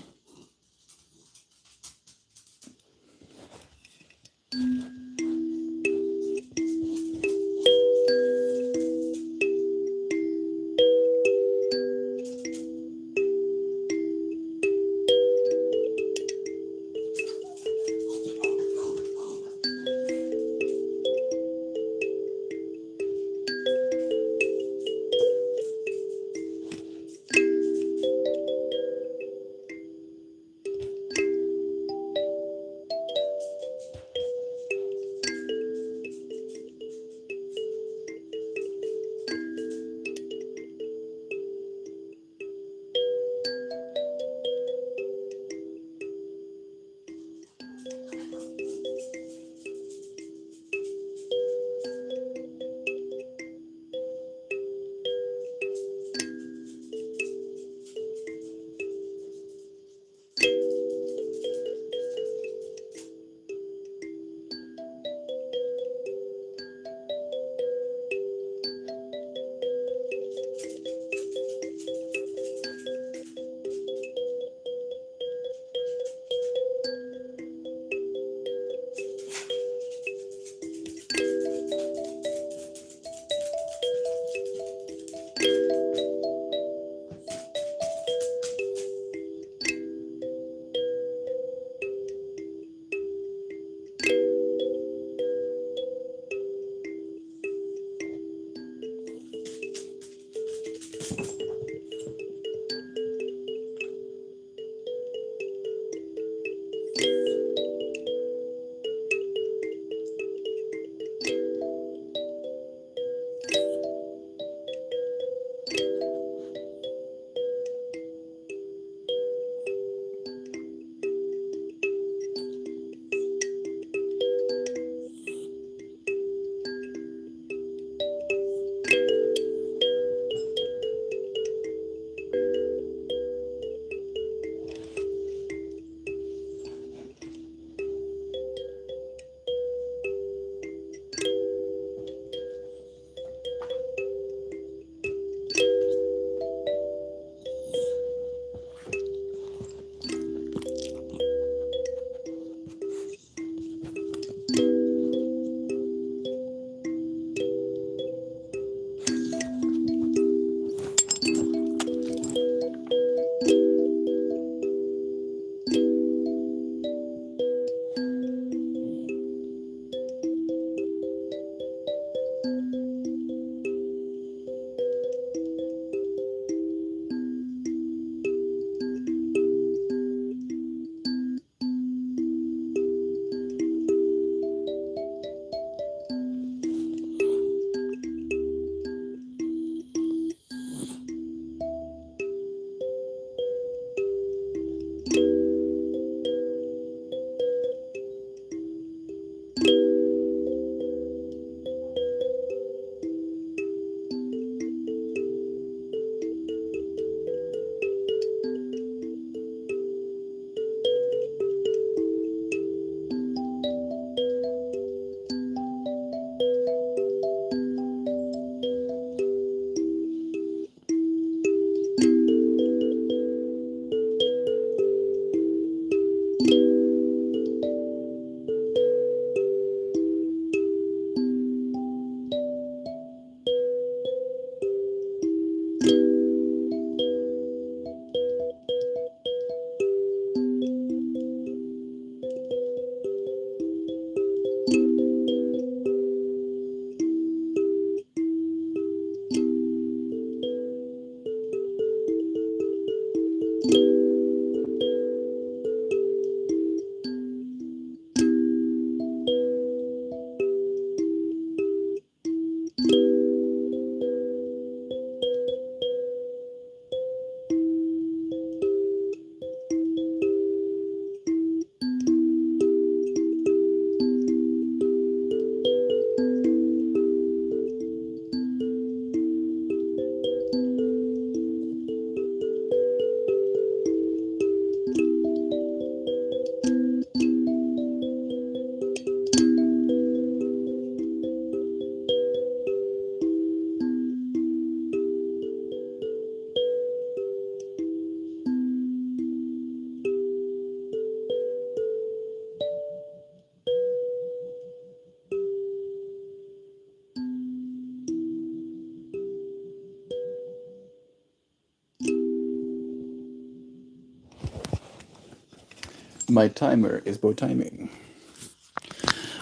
My timer is bow timing.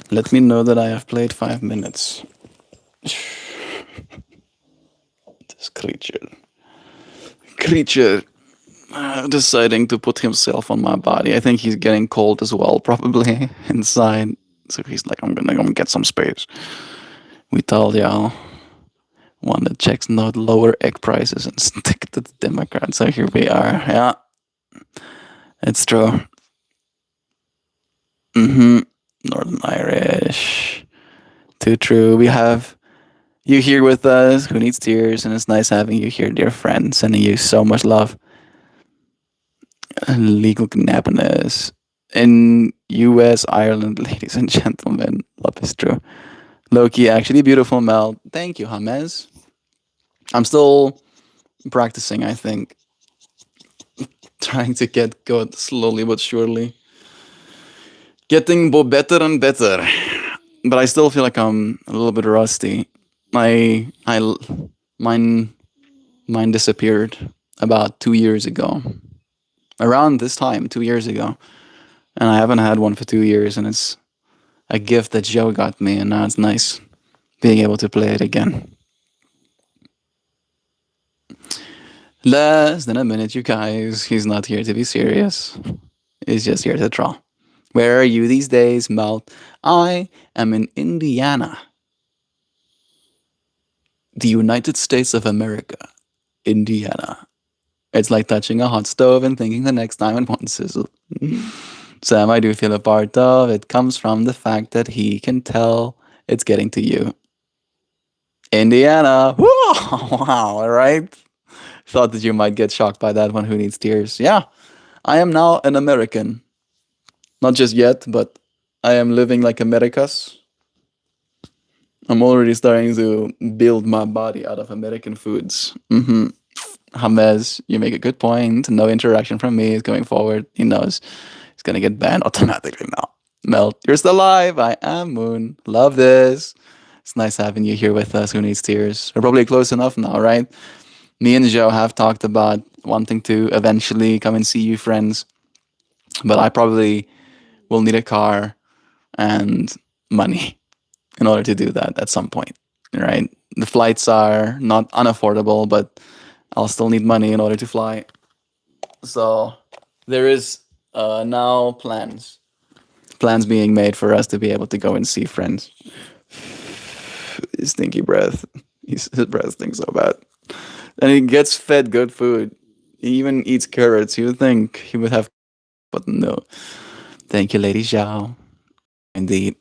Let me know that I have played 5 minutes. This creature deciding to put himself on my body. I think he's getting cold as well, probably inside. So he's like, I'm gonna go get some space. We told y'all one that checks not lower egg prices and stick to the Democrats. So here we are. Yeah, it's true. Northern Irish. Too true. We have you here with us. Who needs tears? And it's nice having you here, dear friend. Sending you so much love. Legal knappiness in U.S., Ireland, ladies and gentlemen. Love is true. Loki, actually beautiful, Mel. Thank you, James. I'm still practicing, I think. Trying to get good slowly but surely. Getting better and better. But I still feel like I'm a little bit rusty. Mine disappeared about 2 years ago. Around this time, 2 years ago. And I haven't had one for 2 years, and it's a gift that Joe got me, and now it's nice being able to play it again. Less than a minute, you guys. He's not here to be serious. He's just here to troll. Where are you these days, Melt? I am in Indiana. The United States of America. Indiana. It's like touching a hot stove and thinking the next time it won't sizzle. Sam, I do feel a part of. It comes from the fact that he can tell it's getting to you. Indiana. Wow, right? Thought that you might get shocked by that one. Who needs tears? Yeah, I am now an American. Not just yet, but I am living like Americas. I'm already starting to build my body out of American foods. James, you make a good point. No interaction from me is going forward. He knows he's gonna get banned automatically now. Melt, you're still alive. I am Moon. Love this. It's nice having you here with us. Who needs tears? We're probably close enough now, right? Me and Joe have talked about wanting to eventually come and see you, friends. But I probably will need a car and money in order to do that at some point, right? The flights are not unaffordable, but I'll still need money in order to fly. So there is now plans being made for us to be able to go and see friends. His stinky breath. His breath stinks so bad. And he gets fed good food. He even eats carrots. You would think he would have, but no. Thank you, Lady Zhao. Indeed.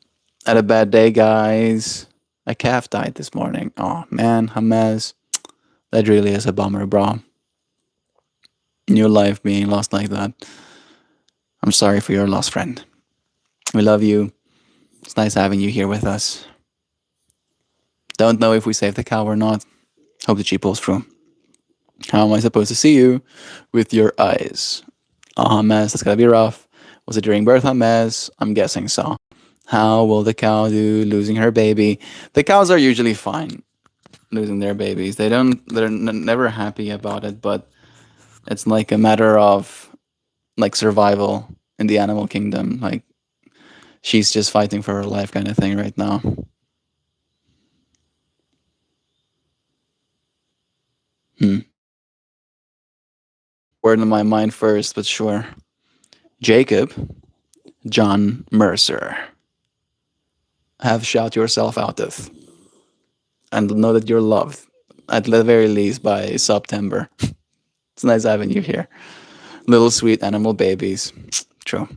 Had a bad day, guys. A calf died this morning. Oh, man, James. That really is a bummer, bro. Your life being lost like that. I'm sorry for your lost friend. We love you. It's nice having you here with us. Don't know if we saved the cow or not. Hope that she pulls through. How am I supposed to see you with your eyes? Oh, James, that's gotta be rough. Was it during birth, James? I'm guessing so. How will the cow do losing her baby? The cows are usually fine losing their babies. They're never happy about it, but it's like a matter of like survival in the animal kingdom. Like she's just fighting for her life kind of thing right now. Word in my mind first, but sure. Jacob John Mercer. Have shout yourself out of. And know that you're loved, at the very least, by September. It's nice having you here. Little sweet animal babies. True.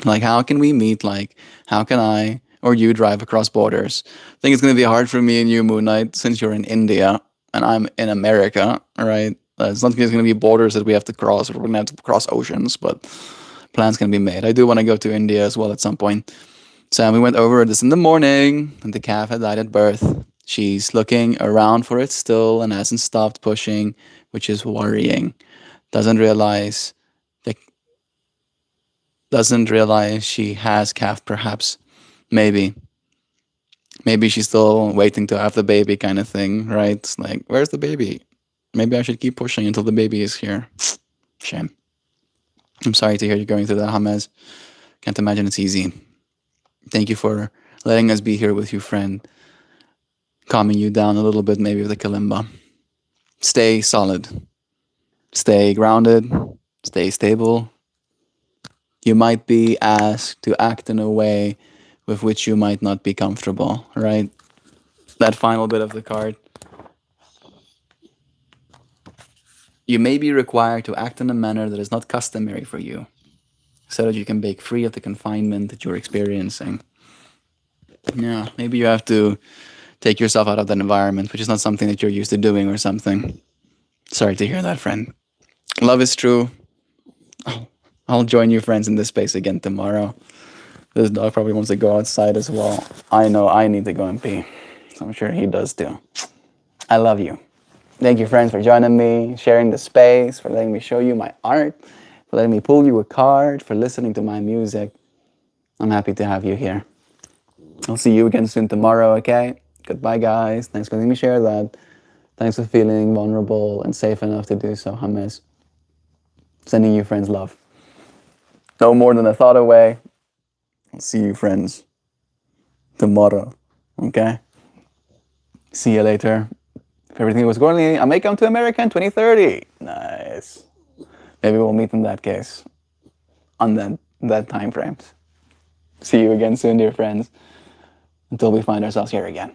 Like, how can we meet? Like, how can I or you drive across borders? I think it's going to be hard for me and you, Moon Knight, since you're in India and I'm in America, right? It's not going to be borders that we have to cross. We're going to have to cross oceans, but plans can be made. I do want to go to India as well at some point. So we went over this in the morning, and the calf had died at birth. She's looking around for it still and hasn't stopped pushing, which is worrying. Doesn't realize she has calf, perhaps. Maybe she's still waiting to have the baby kind of thing, right? It's like, where's the baby? Maybe I should keep pushing until the baby is here. Shame. I'm sorry to hear you're going through that, Hamez. Can't imagine it's easy. Thank you for letting us be here with you, friend. Calming you down a little bit, maybe with the kalimba. Stay solid. Stay grounded. Stay stable. You might be asked to act in a way with which you might not be comfortable, right? That final bit of the card. You may be required to act in a manner that is not customary for you, so that you can break free of the confinement that you're experiencing. Yeah, maybe you have to take yourself out of that environment, which is not something that you're used to doing or something. Sorry to hear that, friend. Love is true. I'll join you friends in this space again tomorrow. This dog probably wants to go outside as well. I know I need to go and pee. So I'm sure he does too. I love you. Thank you, friends, for joining me, sharing the space, for letting me show you my art, for letting me pull you a card, for listening to my music. I'm happy to have you here. I'll see you again soon tomorrow, okay? Goodbye, guys. Thanks for letting me share that. Thanks for feeling vulnerable and safe enough to do so, Hamez. Sending you friends love. No more than a thought away. I'll see you, friends, tomorrow, okay? See you later. If everything was going, I may come to America in 2030. Nice. Maybe we'll meet in that case, on that time frames. See you again soon, dear friends, until we find ourselves here again.